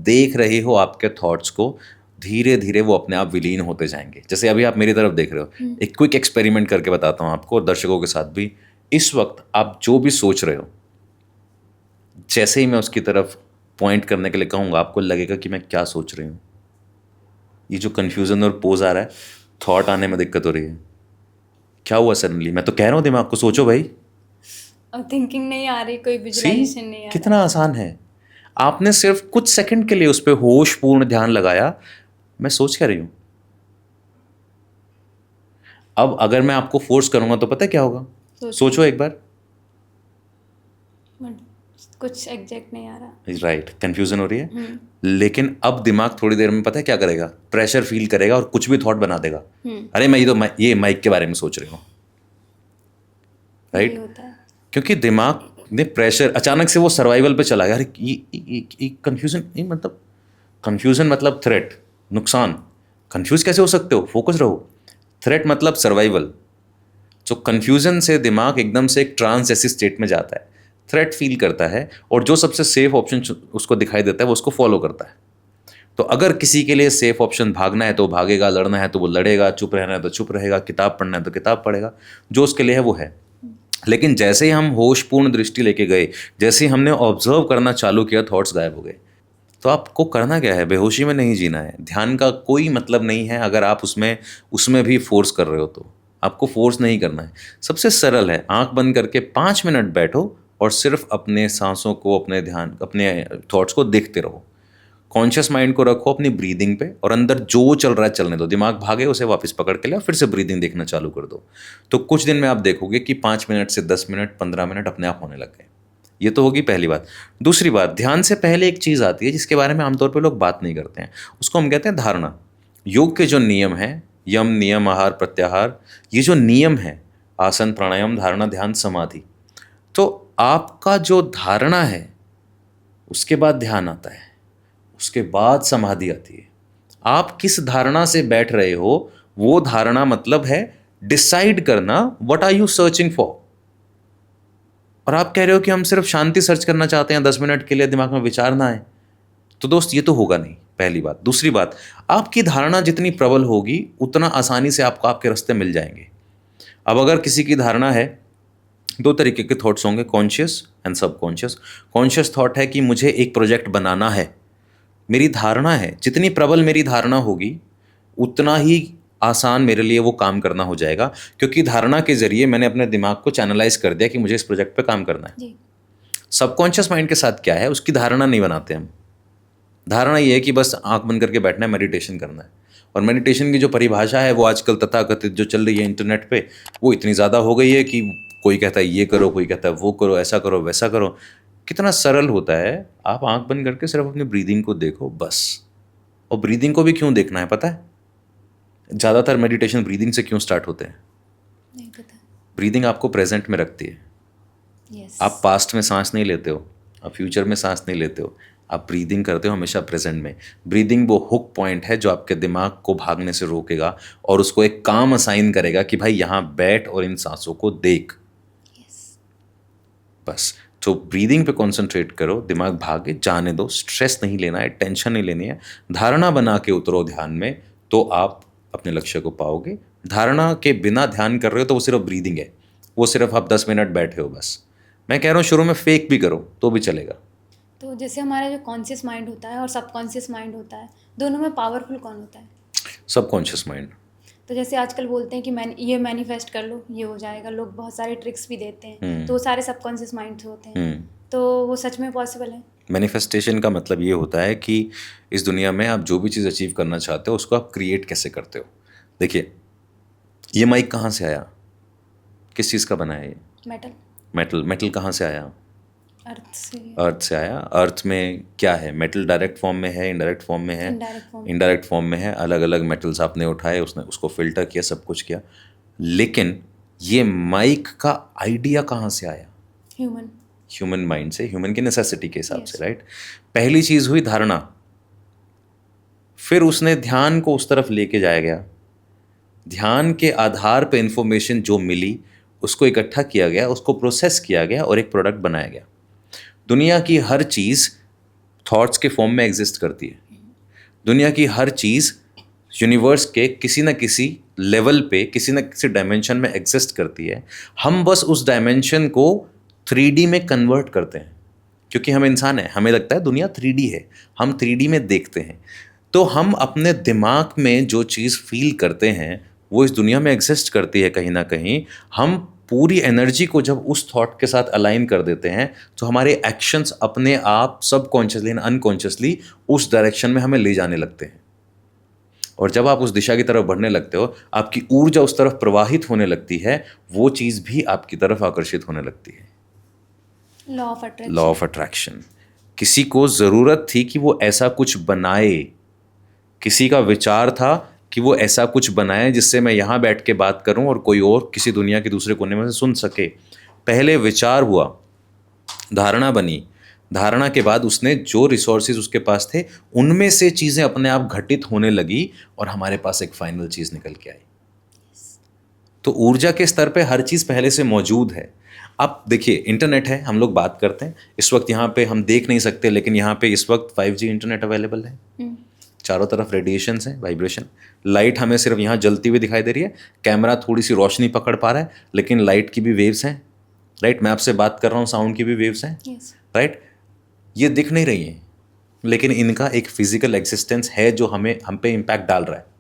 देख रहे हो आपके थॉट्स को, धीरे धीरे वो अपने आप विलीन होते जाएंगे। जैसे अभी आप मेरी तरफ देख रहे हो, एक क्विक एक्सपेरिमेंट करके बताता हूँ आपको और दर्शकों के साथ भी। इस वक्त आप जो भी सोच रहे हो, जैसे ही मैं उसकी तरफ पॉइंट करने के लिए कहूँगा, आपको लगेगा कि मैं क्या सोच रही हूँ। ये जो कन्फ्यूज़न और पोज आ रहा है, थॉट आने में दिक्कत हो रही है, क्या हुआ सडनली? मैं तो कह रहा हूँ दिमाग को सोचो भाई। और थिंकिंग नहीं आ रही, कोई सी विजुअलाइजेशन नहीं आ कितना आसान है। आपने सिर्फ कुछ सेकंड के लिए उस पर होशपूर्ण ध्यान लगाया, मैं सोच क्या रही हूँ। अब अगर मैं आपको फोर्स करूंगा तो पता है क्या होगा? सोचो एक बार। रहा, कुछ एग्जैक्ट नहीं आ रहा। राइट, कंफ्यूजन हो रही है। लेकिन अब दिमाग थोड़ी देर में पता है क्या करेगा? प्रेशर फील करेगा और कुछ भी थॉट बना देगा। अरे मैं ये माइक के बारे में सोच रही हूँ, राइट? होता है क्योंकि दिमाग ने प्रेशर, अचानक से वो सर्वाइवल पे चला गया। अरे ये कंफ्यूजन नहीं, मतलब कंफ्यूजन मतलब थ्रेट, नुकसान। कंफ्यूज कैसे हो सकते हो? फोकस रहो। थ्रेट मतलब सर्वाइवल। तो कंफ्यूजन से दिमाग एकदम से एक ट्रांस जैसी स्टेट में जाता है, थ्रेट फील करता है, और जो सबसे सेफ ऑप्शन उसको दिखाई देता है वो उसको फॉलो करता है। तो अगर किसी के लिए सेफ ऑप्शन भागना है तो भागेगा, लड़ना है तो वो लड़ेगा, चुप रहना है तो चुप रहेगा, किताब पढ़ना है तो किताब पढ़ेगा, जो उसके लिए है वो है। लेकिन जैसे ही हम होशपूर्ण दृष्टि लेके गए, जैसे ही हमने ऑब्जर्व करना चालू किया, थॉट्स गायब हो गए। तो आपको करना क्या है? बेहोशी में नहीं जीना है। ध्यान का कोई मतलब नहीं है अगर आप उसमें भी फोर्स कर रहे हो तो। आपको फोर्स नहीं करना है। सबसे सरल है, आंख बंद करके 5 मिनट बैठो और सिर्फ अपने सांसों को, अपने थॉट्स को देखते रहो। कॉन्शियस माइंड को रखो अपनी ब्रीदिंग पे, और अंदर जो चल रहा है चलने दो। दिमाग भागे उसे वापस पकड़ के ले, फिर से ब्रीदिंग देखना चालू कर दो। तो कुछ दिन में आप देखोगे कि 5 मिनट से 10 मिनट, 15 मिनट अपने आप होने लग गए। ये तो होगी पहली बात। दूसरी बात, ध्यान से पहले एक चीज़ आती है जिसके बारे में आमतौर पर लोग बात नहीं करते हैं, उसको हम कहते हैं धारणा। योग के जो नियम हैं, यम, नियम, आहार, प्रत्याहार, ये जो नियम है, आसन, प्राणायाम, धारणा, ध्यान, समाधि, तो आपका जो धारणा है उसके बाद ध्यान आता है, उसके बाद समाधि आती है। आप किस धारणा से बैठ रहे हो, वो धारणा मतलब है डिसाइड करना, what are you searching for. और आप कह रहे हो कि हम सिर्फ शांति सर्च करना चाहते हैं, 10 मिनट के लिए दिमाग में विचार ना आए, तो दोस्त ये तो होगा नहीं, पहली बात। दूसरी बात, आपकी धारणा जितनी प्रबल होगी उतना आसानी से आपको आपके रास्ते मिल जाएंगे। अब अगर किसी की धारणा है, 2 तरीके के थॉट्स होंगे, conscious and subconscious. Conscious thought है कि मुझे एक प्रोजेक्ट बनाना है, मेरी धारणा है, जितनी प्रबल मेरी धारणा होगी उतना ही आसान मेरे लिए वो काम करना हो जाएगा, क्योंकि धारणा के जरिए मैंने अपने दिमाग को चैनलाइज कर दिया कि मुझे इस प्रोजेक्ट पे काम करना है। सबकॉन्शियस माइंड के साथ क्या है, उसकी धारणा नहीं बनाते हम। धारणा ये है कि बस आंख बंद करके बैठना है, मेडिटेशन करना है। और मेडिटेशन की जो परिभाषा है वो आजकल तथाकथित जो चल रही है इंटरनेट पे, वो इतनी ज़्यादा हो गई है कि कोई कहता है ये करो, कोई कहता है वो करो, ऐसा करो, वैसा करो। कितना सरल होता है, आप आंख बंद करके सिर्फ अपनी ब्रीदिंग को देखो बस। और ब्रीदिंग को भी क्यों देखना है पता है? ज़्यादातर मेडिटेशन ब्रीदिंग से क्यों स्टार्ट होते हैं? नहीं पता। ब्रीदिंग आपको प्रेजेंट में रखती है। यस। आप पास्ट में सांस नहीं लेते हो, आप फ्यूचर में सांस नहीं लेते हो, आप ब्रीदिंग करते हो हमेशा प्रेजेंट में। ब्रीदिंग वो हुक पॉइंट है जो आपके दिमाग को भागने से रोकेगा और उसको एक काम असाइन करेगा कि भाई यहाँ बैठ और इन सांसों को देख। यस। बस तो ब्रीदिंग पे कंसंट्रेट करो, दिमाग भागे जाने दो, स्ट्रेस नहीं लेना है, टेंशन नहीं लेनी है, धारणा बना के उतरो ध्यान में, तो आप अपने लक्ष्य को पाओगे। धारणा के बिना ध्यान कर रहे हो तो वो सिर्फ ब्रीदिंग है, वो सिर्फ आप 10 मिनट बैठे हो बस। मैं कह रहा हूँ शुरू में फेक भी करो तो भी चलेगा। तो जैसे हमारा जो कॉन्शियस माइंड होता है और सबकॉन्शियस माइंड होता है, दोनों में पावरफुल कौन होता है? Subconscious mind. तो जैसे आजकल बोलते हैं कि ये मैनिफेस्ट कर लो, ये हो जाएगा, लोग बहुत सारे ट्रिक्स भी देते हैं, तो वो सारे सबकॉन्शियस माइंड से होते हैं। तो वो सच में पॉसिबल है? मैनिफेस्टेशन का मतलब ये होता है कि इस दुनिया में आप जो भी चीज़ अचीव करना चाहते हो उसको आप क्रिएट कैसे करते हो। देखिए, ये माइक कहाँ से आया? किस चीज़ का बना है ये? मेटल। मेटल कहाँ से आया? अर्थ से आया। अर्थ में क्या है? मेटल डायरेक्ट फॉर्म में है, इनडायरेक्ट फॉर्म में है? इनडायरेक्ट फॉर्म में है। अलग अलग मेटल्स आपने उठाए, उसने उसको फिल्टर किया, सब कुछ किया। लेकिन ये माइक का आइडिया कहाँ से आया? ह्यूमन माइंड से, ह्यूमन की नेसेसिटी के हिसाब से, राइट? पहली चीज़ हुई धारणा, फिर उसने ध्यान को उस तरफ लेके जाया गया, ध्यान के आधार पे इंफॉर्मेशन जो मिली उसको इकट्ठा किया गया, उसको प्रोसेस किया गया और एक प्रोडक्ट बनाया गया। दुनिया की हर चीज़ थॉट्स के फॉर्म में एग्जिस्ट करती है। दुनिया की हर चीज़ यूनिवर्स के किसी न किसी लेवल पे, किसी न किसी डायमेंशन में एग्जिस्ट करती है। हम बस उस डायमेंशन को 3D में कन्वर्ट करते हैं, क्योंकि हम इंसान हैं, हमें लगता है दुनिया 3D है, हम 3D में देखते हैं। तो हम अपने दिमाग में जो चीज़ फील करते हैं वो इस दुनिया में एग्जिस्ट करती है कहीं ना कहीं। हम पूरी एनर्जी को जब उस थॉट के साथ अलाइन कर देते हैं तो हमारे एक्शंस अपने आप सबकॉन्शियसली एंड अनकॉन्शियसली उस डायरेक्शन में हमें ले जाने लगते हैं। और जब आप उस दिशा की तरफ बढ़ने लगते हो, आपकी ऊर्जा उस तरफ प्रवाहित होने लगती है, वो चीज़ भी आपकी तरफ आकर्षित होने लगती है। Law of attraction. किसी को ज़रूरत थी कि वो ऐसा कुछ बनाए, किसी का विचार था कि वो ऐसा कुछ बनाए जिससे मैं यहाँ बैठ के बात करूँ और कोई और किसी दुनिया के दूसरे कोने में से सुन सके। पहले विचार हुआ, धारणा बनी, धारणा के बाद उसने जो रिसोर्सेज उसके पास थे उनमें से चीज़ें अपने आप घटित होने लगी और हमारे पास एक फाइनल चीज़ निकल के आई। तो ऊर्जा के स्तर पे हर चीज़ पहले से मौजूद है। आप देखिए, इंटरनेट है, हम लोग बात करते हैं, इस वक्त यहाँ पे हम देख नहीं सकते, लेकिन यहाँ पे इस वक्त 5G इंटरनेट अवेलेबल है। चारों तरफ रेडिएशंस हैं, वाइब्रेशन। लाइट हमें सिर्फ यहाँ जलती हुई दिखाई दे रही है, कैमरा थोड़ी सी रोशनी पकड़ पा रहा है, लेकिन लाइट की भी वेव्स हैं, राइट? मैं आपसे बात कर रहा हूँ, साउंड की भी वेव्स हैं, राइट? ये दिख नहीं रही हैं, लेकिन इनका एक फिजिकल एग्जिस्टेंस है जो हम पे इम्पैक्ट डाल रहा है।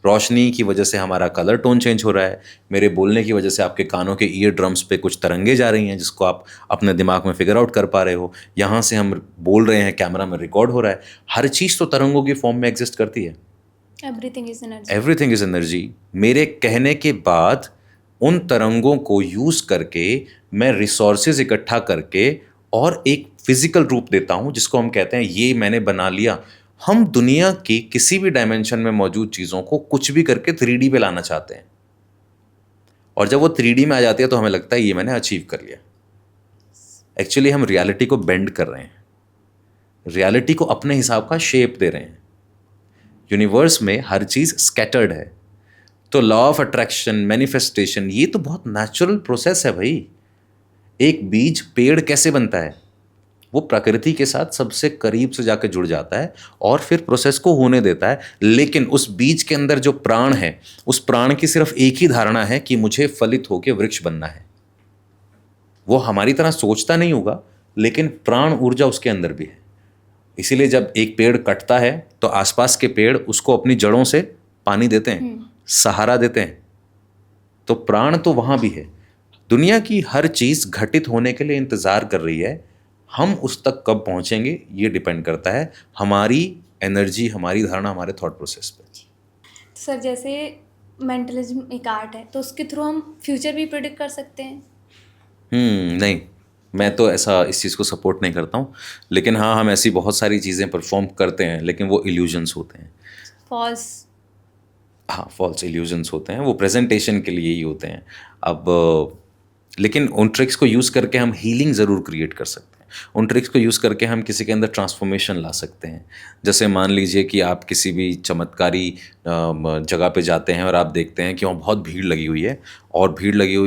रोशनी की वजह से हमारा कलर टोन चेंज हो रहा है, मेरे बोलने की वजह से आपके कानों के ईयर ड्रम्स पे कुछ तरंगे जा रही हैं जिसको आप अपने दिमाग में फिगर आउट कर पा रहे हो। यहाँ से हम बोल रहे हैं, कैमरा में रिकॉर्ड हो रहा है। हर चीज़ तो तरंगों की फॉर्म में एग्जिस्ट करती है। Everything is energy. मेरे कहने के बाद उन तरंगों को यूज़ करके मैं रिसोर्सेज इकट्ठा करके और एक फिजिकल रूप देता हूँ जिसको हम कहते हैं ये मैंने बना लिया। हम दुनिया की किसी भी डायमेंशन में मौजूद चीज़ों को कुछ भी करके 3D पे लाना चाहते हैं, और जब वो 3D में आ जाती है तो हमें लगता है ये मैंने अचीव कर लिया। एक्चुअली हम रियलिटी को बेंड कर रहे हैं, रियलिटी को अपने हिसाब का शेप दे रहे हैं। यूनिवर्स में हर चीज़ स्कैटर्ड है। तो लॉ ऑफ अट्रैक्शन, मैनिफेस्टेशन, ये तो बहुत नेचुरल प्रोसेस है भाई। एक बीज पेड़ कैसे बनता है? वो प्रकृति के साथ सबसे करीब से जाकर जुड़ जाता है और फिर प्रोसेस को होने देता है। लेकिन उस बीज के अंदर जो प्राण है, उस प्राण की सिर्फ एक ही धारणा है कि मुझे फलित होकर वृक्ष बनना है। वो हमारी तरह सोचता नहीं होगा, लेकिन प्राण ऊर्जा उसके अंदर भी है। इसीलिए जब एक पेड़ कटता है तो आसपास के पेड़ उसको अपनी जड़ों से पानी देते हैं, सहारा देते हैं। तो प्राण तो वहाँ भी है। दुनिया की हर चीज़ घटित होने के लिए इंतज़ार कर रही है। हम उस तक कब पहुँचेंगे ये डिपेंड करता है हमारी एनर्जी, हमारी धारणा, हमारे थॉट प्रोसेस पे। तो सर, जैसे मेंटलिज्म एक आर्ट है, तो उसके थ्रू हम फ्यूचर भी प्रेडिक्ट कर सकते हैं? नहीं, मैं तो ऐसा इस चीज़ को सपोर्ट नहीं करता हूँ, लेकिन हाँ, हम ऐसी बहुत सारी चीज़ें परफॉर्म करते हैं, लेकिन वो इल्यूजन्स होते हैं। फॉल्स। हाँ, फॉल्स इल्यूजन्स होते हैं, वो प्रेजेंटेशन के लिए ही होते हैं। अब लेकिन उन ट्रिक्स को यूज़ करके हम हीलिंग ज़रूर क्रिएट कर सकते हैं। उन ट्रिक्स को यूज़ करके हम किसी के अंदर ट्रांसफॉर्मेशन ला सकते हैं। जैसे मान लीजिए कि आप किसी भी चमत्कारी जगह पे जाते हैं और आप देखते हैं कि वहाँ बहुत भीड़ लगी हुई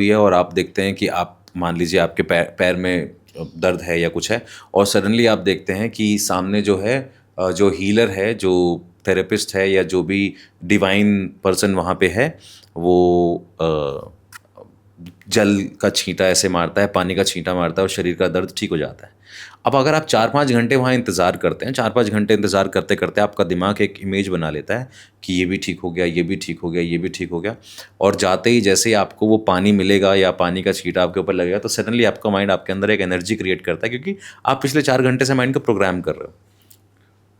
है, और आप देखते हैं कि आप मान लीजिए आपके पैर में दर्द है या कुछ है, और सडनली आप देखते हैं कि सामने जो है जो हीलर है, जो थेरेपिस्ट है, या जो भी डिवाइन पर्सन वहाँ पे है, वो जल का छींटा ऐसे मारता है, पानी का छींटा मारता है और शरीर का दर्द ठीक हो जाता है। अब अगर आप 4-5 घंटे वहाँ इंतज़ार करते हैं, 4-5 घंटे इंतज़ार करते करते आपका दिमाग एक इमेज बना लेता है कि ये भी ठीक हो गया, ये भी ठीक हो गया, ये भी ठीक हो गया, और जाते ही जैसे ही आपको वो पानी मिलेगा या पानी का छींटा आपके ऊपर लगेगा, तो सडनली आपका माइंड आपके अंदर एक एनर्जी क्रिएट करता है, क्योंकि आप पिछले 4 घंटे से माइंड को प्रोग्राम कर रहे हो।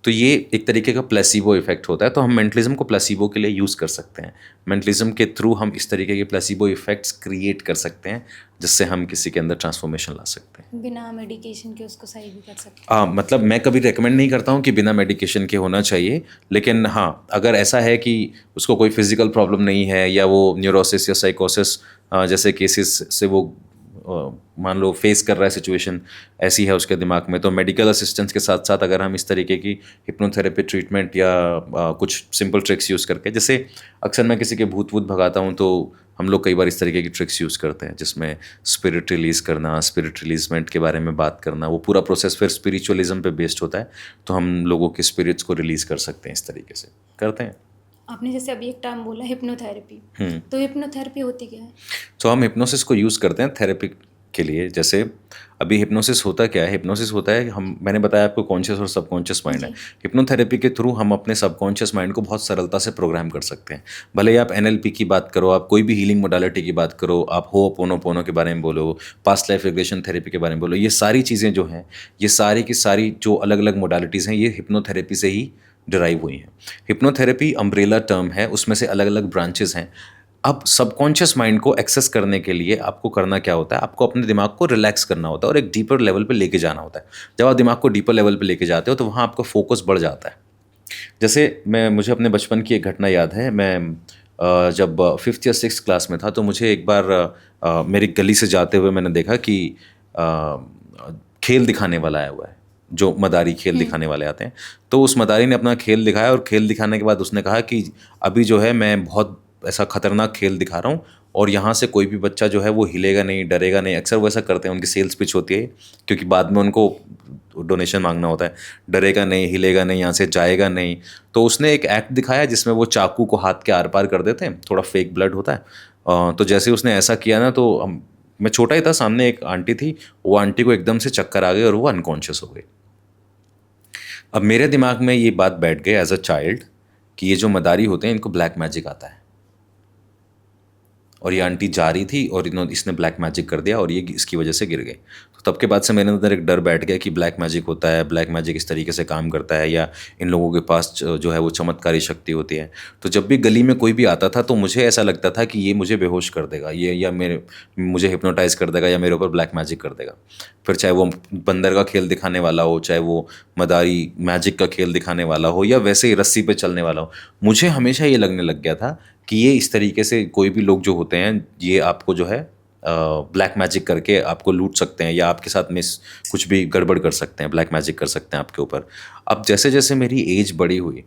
तो ये एक तरीके का प्लेसिबो इफेक्ट होता है। तो हम मेंटलिज्म को प्लेसिबो के लिए यूज़ कर सकते हैं। मेंटलिज्म के थ्रू हम इस तरीके के प्लेसिबो इफेक्ट्स क्रिएट कर सकते हैं, जिससे हम किसी के अंदर ट्रांसफॉर्मेशन ला सकते हैं। बिना मेडिकेशन के उसको सही भी कर सकते हैं। मतलब मैं कभी रेकमेंड नहीं करता हूँ कि बिना मेडिकेशन के होना चाहिए, लेकिन हाँ, अगर ऐसा है कि उसको कोई फिजिकल प्रॉब्लम नहीं है, या वो न्यूरोसिस या साइकोसिस जैसे केसेस से वो मान लो फेस कर रहा है, सिचुएशन ऐसी है उसके दिमाग में, तो मेडिकल असिस्टेंस के साथ साथ अगर हम इस तरीके की हिप्नोथेरेपी ट्रीटमेंट या कुछ सिंपल ट्रिक्स यूज़ करके, जैसे अक्सर मैं किसी के भूत वूत भगाता हूँ, तो हम लोग कई बार इस तरीके की ट्रिक्स यूज़ करते हैं, जिसमें स्पिरिट रिलीज़ करना, स्पिरिट रिलीजमेंट के बारे में बात करना, वो पूरा प्रोसेस फिर स्पिरिचुअलिज्म पे बेस्ड होता है। तो हम लोगों के स्पिरिट्स को रिलीज़ कर सकते हैं, इस तरीके से करते हैं। आपने जैसे अभी एक टर्म बोला हिप्नोथेरेपी, तो हिप्नोथेरेपी होती क्या है? तो हम हिप्नोसिस को यूज़ करते हैं थेरेपी के लिए। जैसे अभी हिप्नोसिस होता क्या है, हिप्नोसिस होता है, मैंने बताया आपको कॉन्शियस और सबकॉन्शियस माइंड है। हिप्नोथेरेपी के थ्रू हम अपने सबकॉन्शियस माइंड को बहुत सरलता से प्रोग्राम कर सकते हैं। भले ही आप NLP की बात करो, आप कोई भी हीलिंग मोडालिटी की बात करो, आप होपोनोपोनो के बारे में बोलो, पास्ट लाइफ रिग्रेशन थेरेपी के बारे में बोलो, ये सारी चीज़ें जो हैं, ये सारी की सारी जो अलग अलग मोडालिटीज़ हैं, ये हिप्नोथेरेपी से ही डिराइव हुई हैं। हिप्नोथेरेपी अम्ब्रेला टर्म है, उसमें से अलग अलग ब्रांचेस हैं। अब सबकॉन्शियस माइंड को एक्सेस करने के लिए आपको करना क्या होता है, आपको अपने दिमाग को रिलैक्स करना होता है और एक डीपर लेवल पे लेके जाना होता है। जब आप दिमाग को डीपर लेवल पे लेके जाते हो, तो वहाँ आपका फोकस बढ़ जाता है। जैसे मुझे अपने बचपन की एक घटना याद है। मैं जब 5th या 6th क्लास में था, तो मुझे एक बार मेरी गली से जाते हुए मैंने देखा कि खेल दिखाने वाला आया हुआ है, जो मदारी खेल दिखाने वाले आते हैं। तो उस मदारी ने अपना खेल दिखाया, और खेल दिखाने के बाद उसने कहा कि अभी जो है मैं बहुत ऐसा खतरनाक खेल दिखा रहा हूँ, और यहाँ से कोई भी बच्चा जो है वो हिलेगा नहीं, डरेगा नहीं। अक्सर वो ऐसा करते हैं, उनकी सेल्स पिच होती है, क्योंकि बाद में उनको डोनेशन मांगना होता है। डरेगा नहीं, हिलेगा नहीं, यहाँ से जाएगा नहीं। तो उसने एक एक्ट दिखाया जिसमें वो चाकू को हाथ के आर पार कर देते हैं, थोड़ा फेक ब्लड होता है। तो जैसे उसने ऐसा किया ना, तो मैं छोटा ही था, सामने एक आंटी थी, वो आंटी को एकदम से चक्कर आ गए और वो अनकॉन्शियस हो गई। अब मेरे दिमाग में ये बात बैठ गई एज अ चाइल्ड कि ये जो मदारी होते हैं, इनको ब्लैक मैजिक आता है, और ये आंटी जा रही थी और इसने ब्लैक मैजिक कर दिया, और ये इसकी वजह से गिर गई। तो तब के बाद से मेरे अंदर एक डर बैठ गया कि ब्लैक मैजिक होता है, ब्लैक मैजिक इस तरीके से काम करता है, या इन लोगों के पास जो है वो चमत्कारी शक्ति होती है। तो जब भी गली में कोई भी आता था, तो मुझे ऐसा लगता था कि ये मुझे बेहोश कर देगा, ये या मुझे हिप्नोटाइज कर देगा, या मेरे ऊपर ब्लैक मैजिक कर देगा। फिर चाहे वो बंदर का खेल दिखाने वाला हो, चाहे वो मदारी मैजिक का खेल दिखाने वाला हो, या वैसे ही रस्सी पे चलने वाला हो, मुझे हमेशा ये लगने लग गया था कि ये इस तरीके से कोई भी लोग जो होते हैं, ये आपको जो है ब्लैक मैजिक करके आपको लूट सकते हैं, या आपके साथ में कुछ भी गड़बड़ कर सकते हैं, ब्लैक मैजिक कर सकते हैं आपके ऊपर। अब जैसे जैसे मेरी एज बड़ी हुई,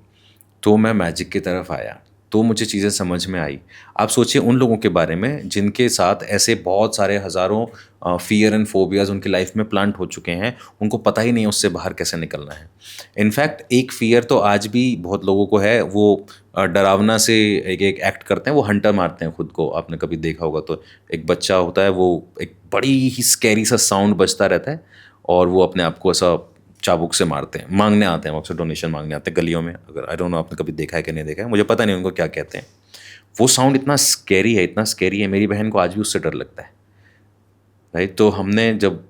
तो मैं मैजिक की तरफ आया, तो मुझे चीज़ें समझ में आई। आप सोचिए उन लोगों के बारे में जिनके साथ ऐसे बहुत सारे हज़ारों फियर एंड फोबियाज़ उनकी लाइफ में प्लांट हो चुके हैं, उनको पता ही नहीं उससे बाहर कैसे निकलना है। इनफैक्ट एक फियर तो आज भी बहुत लोगों को है, वो डरावना से एक एक्ट करते हैं, वो हंटर मारते हैं खुद को। आपने कभी देखा होगा, तो एक बच्चा होता है, वो एक बड़ी ही स्कैरी सा साउंड बजता रहता है, और वो अपने आप को ऐसा चाबुक से मारते हैं। मांगने आते हैं, अक्सर डोनेशन मांगने आते हैं गलियों में। अगर आई डोंट नो आपने कभी देखा है कि नहीं देखा है, मुझे पता नहीं उनको क्या कहते हैं। वो साउंड इतना स्कैरी है, इतना स्कैरी है, मेरी बहन को आज भी उससे डर लगता है। राइट। तो हमने जब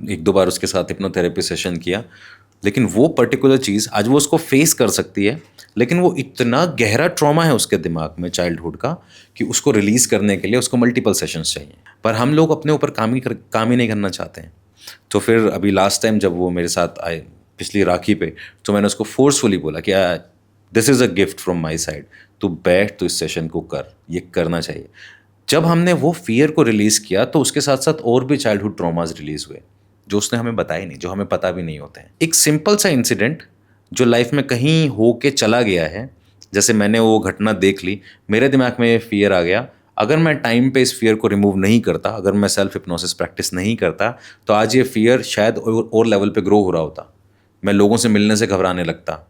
1-2 बार उसके साथ हिप्नोथेरेपी सेशन किया, लेकिन वो पर्टिकुलर चीज़ आज वो उसको फेस कर सकती है, लेकिन वो इतना गहरा ट्रॉमा है उसके दिमाग में चाइल्डहुड का कि उसको रिलीज़ करने के लिए उसको मल्टीपल सेशंस चाहिए। पर हम लोग अपने ऊपर काम ही नहीं करना चाहते हैं। तो फिर अभी लास्ट टाइम जब वो मेरे साथ आए पिछली राखी पे, तो मैंने उसको फोर्सफुली बोला कि this is a gift from my side, तू बैठ, तो इस सेशन को कर, ये करना चाहिए। जब हमने वो फियर को रिलीज़ किया तो उसके साथ साथ और भी चाइल्डहुड ट्रॉमास रिलीज़ हुए जो उसने हमें बताए नहीं, जो हमें पता भी नहीं होते हैं। एक सिंपल सा इंसिडेंट जो लाइफ में कहीं हो के चला गया है, जैसे मैंने वो घटना देख ली, मेरे दिमाग में ये फियर आ गया, अगर मैं टाइम पे इस फियर को रिमूव नहीं करता, अगर मैं सेल्फ हिप्नोसिस प्रैक्टिस नहीं करता, तो आज ये फियर शायद और लेवल पे ग्रो हो रहा होता। मैं लोगों से मिलने से घबराने लगता,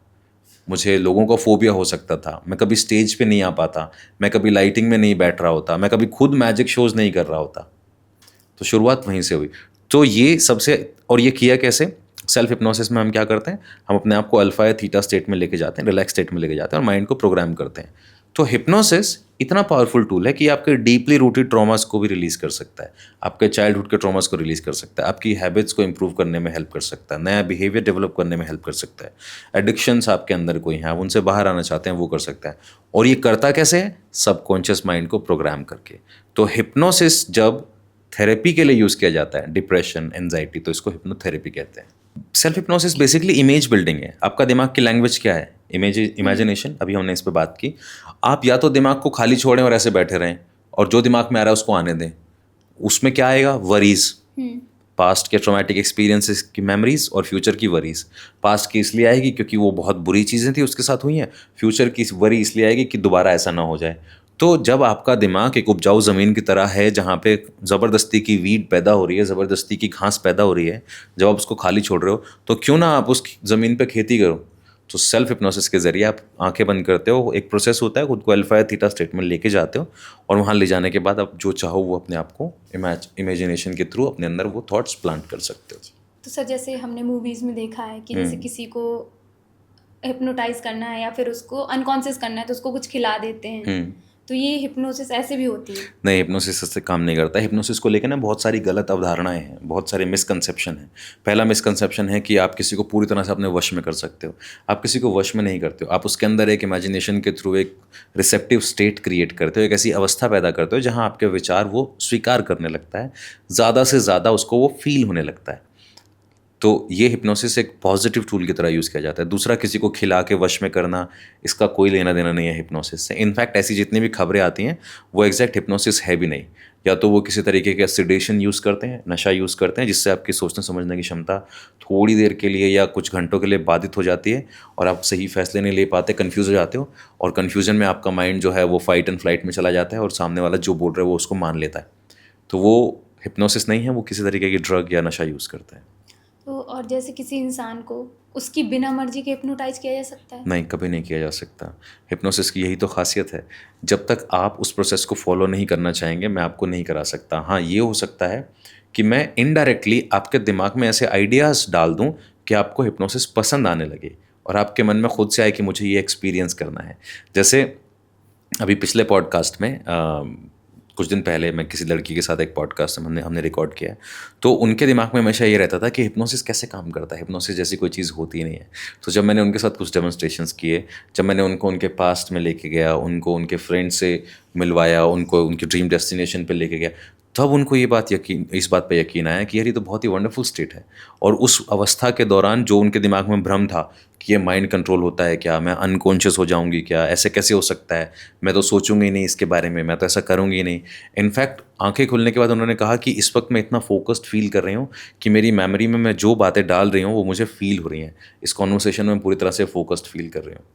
मुझे लोगों का फोबिया हो सकता था, मैं कभी स्टेज पे नहीं आ पाता, मैं कभी लाइटिंग में नहीं बैठ रहा होता, मैं कभी खुद मैजिक शोज नहीं कर रहा होता। तो शुरुआत वहीं से हुई। तो ये सबसे, और ये किया कैसे? सेल्फ हिप्नोसिस में हम क्या करते हैं, हम अपने आप को अल्फा या थीटा स्टेट में लेके जाते हैं, रिलैक्स स्टेट में लेके जाते हैं और माइंड को प्रोग्राम करते हैं। तो हिप्नोसिस इतना पावरफुल टूल है कि आपके डीपली रूटेड ट्रॉमास को भी रिलीज कर सकता है, आपके चाइल्डहुड के ट्रॉमास को रिलीज कर सकता है, आपकी हैबिट्स को इंप्रूव करने में हेल्प कर सकता है, नया बिहेवियर डेवलप करने में हेल्प कर सकता है, एडिक्शंस आपके अंदर कोई हैं, आप उनसे बाहर आना चाहते हैं, वो कर सकता है। और ये करता कैसे है? सबकॉन्शियस माइंड को प्रोग्राम करके। तो हिप्नोसिस जब थेरेपी के लिए यूज़ किया जाता है, डिप्रेशन, एंजाइटी, तो इसको हिप्नोथेरेपी कहते हैं। Self hypnosis basically image building है। आपका दिमाग की लैंग्वेज क्या है? इमेजिनेशन। अभी हमने इस पर बात की। आप या तो दिमाग को खाली छोड़ें और ऐसे बैठे रहें और जो दिमाग में आ रहा है उसको आने दें। उसमें क्या आएगा? वरीज, पास्ट के ट्रॉमेटिक एक्सपीरियंसेस की मेमोरीज और फ्यूचर की वरीज। पास्ट की इसलिए आएगी क्योंकि वो बहुत बुरी चीज़ें थी उसके साथ हुई हैं, फ्यूचर की वरी इसलिए आएगी कि दोबारा ऐसा ना हो जाए। तो जब आपका दिमाग एक उपजाऊ ज़मीन की तरह है जहाँ पे ज़बरदस्ती की वीड पैदा हो रही है, ज़बरदस्ती की घास पैदा हो रही है, जब आप उसको खाली छोड़ रहे हो तो क्यों ना आप उस ज़मीन पे खेती करो। तो सेल्फ हिप्नोसिस के ज़रिए आप आंखें बंद करते हो, एक प्रोसेस होता है, खुद को अल्फा या थीटा स्टेट में लेके जाते हो और वहाँ ले जाने के बाद आप जो चाहो वो अपने आप को इमेजिनेशन के थ्रू अपने अंदर वो थॉट्स प्लांट कर सकते हो। तो सर जैसे हमने मूवीज़ में देखा है कि जैसे किसी को हिप्नोटाइज करना है या फिर उसको अनकॉन्शियस करना है तो उसको कुछ खिला देते हैं, तो ये हिप्नोसिस ऐसे भी होती है? नहीं, हिप्नोसिस से काम नहीं करता। हिप्नोसिस को लेकर ना बहुत सारी गलत अवधारणाएं हैं, बहुत सारे मिसकंसेप्शन हैं। पहला मिसकंसेप्शन है कि आप किसी को पूरी तरह से अपने वश में कर सकते हो। आप किसी को वश में नहीं करते हो, आप उसके अंदर एक इमेजिनेशन के थ्रू एक रिसेप्टिव स्टेट क्रिएट करते हो, एक ऐसी अवस्था पैदा करते हो जहाँ आपके विचार वो स्वीकार करने लगता है, ज़्यादा से ज़्यादा उसको वो फील होने लगता है। तो ये हिप्नोसिस एक पॉजिटिव टूल की तरह यूज़ किया जाता है। दूसरा, किसी को खिला के वश में करना, इसका कोई लेना देना नहीं है हिप्नोसिस से। इनफैक्ट ऐसी जितनी भी खबरें आती हैं वो एग्जैक्ट हिप्नोसिस है भी नहीं। या तो वो किसी तरीके का सिडेशन यूज़ करते हैं, नशा यूज़ करते हैं, जिससे आपकी सोचने समझने की क्षमता थोड़ी देर के लिए या कुछ घंटों के लिए बाधित हो जाती है और आप सही फैसले नहीं ले पाते, कन्फ्यूज़ हो जाते हो और कन्फ्यूजन में आपका माइंड जो है वो फाइट एंड फ्लाइट में चला जाता है और सामने वाला जो बोल रहा है वो उसको मान लेता है। तो वो हिप्नोसिस नहीं है, वो किसी तरीके की ड्रग या नशा यूज़ करता है। तो और जैसे किसी इंसान को उसकी बिना मर्जी के हिप्नोटाइज किया जा सकता है? नहीं, कभी नहीं किया जा सकता। हिप्नोसिस की यही तो खासियत है। जब तक आप उस प्रोसेस को फॉलो नहीं करना चाहेंगे, मैं आपको नहीं करा सकता। हाँ, ये हो सकता है कि मैं इनडायरेक्टली आपके दिमाग में ऐसे आइडियाज़ डाल दूँ कि आपको हिप्नोसिस पसंद आने लगे और आपके मन में खुद से आए कि मुझे ये एक्सपीरियंस करना है। जैसे अभी पिछले पॉडकास्ट में कुछ दिन पहले मैं किसी लड़की के साथ एक पॉडकास्ट हमने रिकॉर्ड किया है, तो उनके दिमाग में हमेशा ये रहता था कि हिप्नोसिस कैसे काम करता है, हिप्नोसिस जैसी कोई चीज़ होती नहीं है। तो जब मैंने उनके साथ कुछ डेमोन्स्ट्रेशंस किए, जब मैंने उनको उनके पास्ट में लेके गया, उनको उनके फ्रेंड से मिलवाया, उनको उनकी ड्रीम डेस्टिनेशन पे लेके गया, तब उनको इस बात पे यकीन आया कि यार ये तो बहुत ही वंडरफुल स्टेट है। और उस अवस्था के दौरान जो उनके दिमाग में भ्रम था कि ये माइंड कंट्रोल होता है क्या, मैं अनकॉन्शियस हो जाऊंगी क्या, ऐसे कैसे हो सकता है, मैं तो सोचूंगी ही नहीं इसके बारे में, मैं तो ऐसा करूंगी ही नहीं। इनफैक्ट आंखें खुलने के बाद उन्होंने कहा कि इस वक्त मैं इतना फोकस्ड फील कर रही हूँ कि मेरी मेमोरी में मैं जो बातें डाल रही हूँ वो मुझे फील हो रही हैं, इस कॉन्वर्सेशन में पूरी तरह से फोकस्ड फील कर रही हूँ।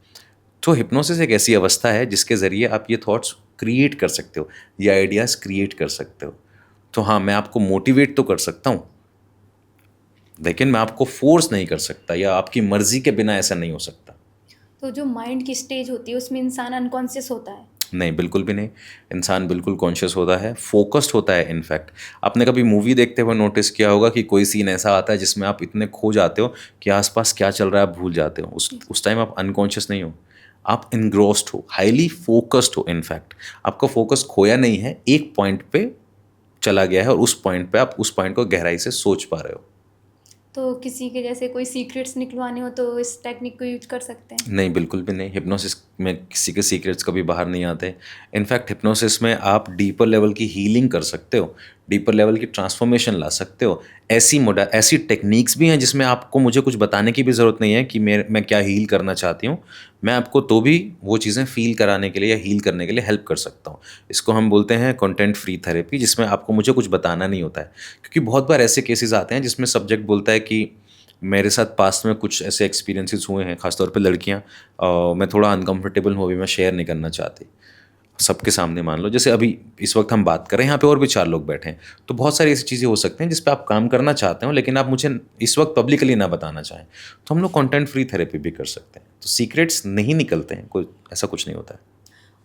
तो हिप्नोसिस एक ऐसी अवस्था है जिसके ज़रिए आप ये थॉट्स क्रिएट कर सकते हो, ये आइडियाज़ क्रिएट कर सकते हो। तो हाँ, मैं आपको मोटिवेट तो कर सकता हूँ, लेकिन मैं आपको फोर्स नहीं कर सकता या आपकी मर्जी के बिना ऐसा नहीं हो सकता। तो जो माइंड की स्टेज होती है उसमें इंसान अनकॉन्शियस होता है? नहीं, बिल्कुल भी नहीं। इंसान बिल्कुल कॉन्शियस होता है, फोकस्ड होता है। इनफैक्ट आपने कभी मूवी देखते हुए नोटिस किया होगा कि कोई सीन ऐसा आता है जिसमें आप इतने खो जाते हो कि आसपास क्या चल रहा है आप भूल जाते हो। उस टाइम आप अनकॉन्शियस नहीं हो, आप इनग्रोस्ड हो, हाईली फोकस्ड हो। इनफैक्ट आपका फोकस खोया नहीं है, एक पॉइंट पे चला गया है और उस पॉइंट पे आप उस पॉइंट को गहराई से सोच पा रहे हो। तो किसी के जैसे कोई सीक्रेट्स निकलवाने हो तो इस टेक्निक को यूज कर सकते हैं? नहीं, बिल्कुल भी नहीं। हिप्नोसिस में किसी के सीक्रेट्स कभी बाहर नहीं आते। इनफैक्ट हिप्नोसिस में आप डीपर लेवल की हीलिंग कर सकते हो, डीपर लेवल की ट्रांसफॉर्मेशन ला सकते हो। ऐसी टेक्निक्स भी हैं जिसमें आपको मुझे कुछ बताने की भी ज़रूरत नहीं है कि मैं क्या हील करना चाहती हूँ। मैं आपको तो भी वो चीज़ें फ़ील कराने के लिए या हील करने के लिए हेल्प कर सकता हूँ। इसको हम बोलते हैं कंटेंट फ्री थेरेपी, जिसमें आपको मुझे कुछ बताना नहीं होता है। क्योंकि बहुत बार ऐसे केसेस आते हैं जिसमें सब्जेक्ट बोलता है कि मेरे साथ पास्ट में कुछ ऐसे एक्सपीरियंसेस हुए हैं, खासतौर पे लड़कियां, मैं थोड़ा अनकंफर्टेबल हूँ, अभी मैं शेयर नहीं करना चाहती सबके सामने। मान लो जैसे अभी इस वक्त हम बात कर रहे हैं, यहाँ पे और भी 4 लोग बैठे हैं, तो बहुत सारी ऐसी चीज़ें हो सकती हैं जिस पे आप काम करना चाहते हो लेकिन आप मुझे इस वक्त पब्लिकली ना बताना चाहें, तो हम लोग कंटेंट फ्री थेरेपी भी कर सकते हैं। तो सीक्रेट्स नहीं निकलते हैं, कोई ऐसा कुछ नहीं होता है।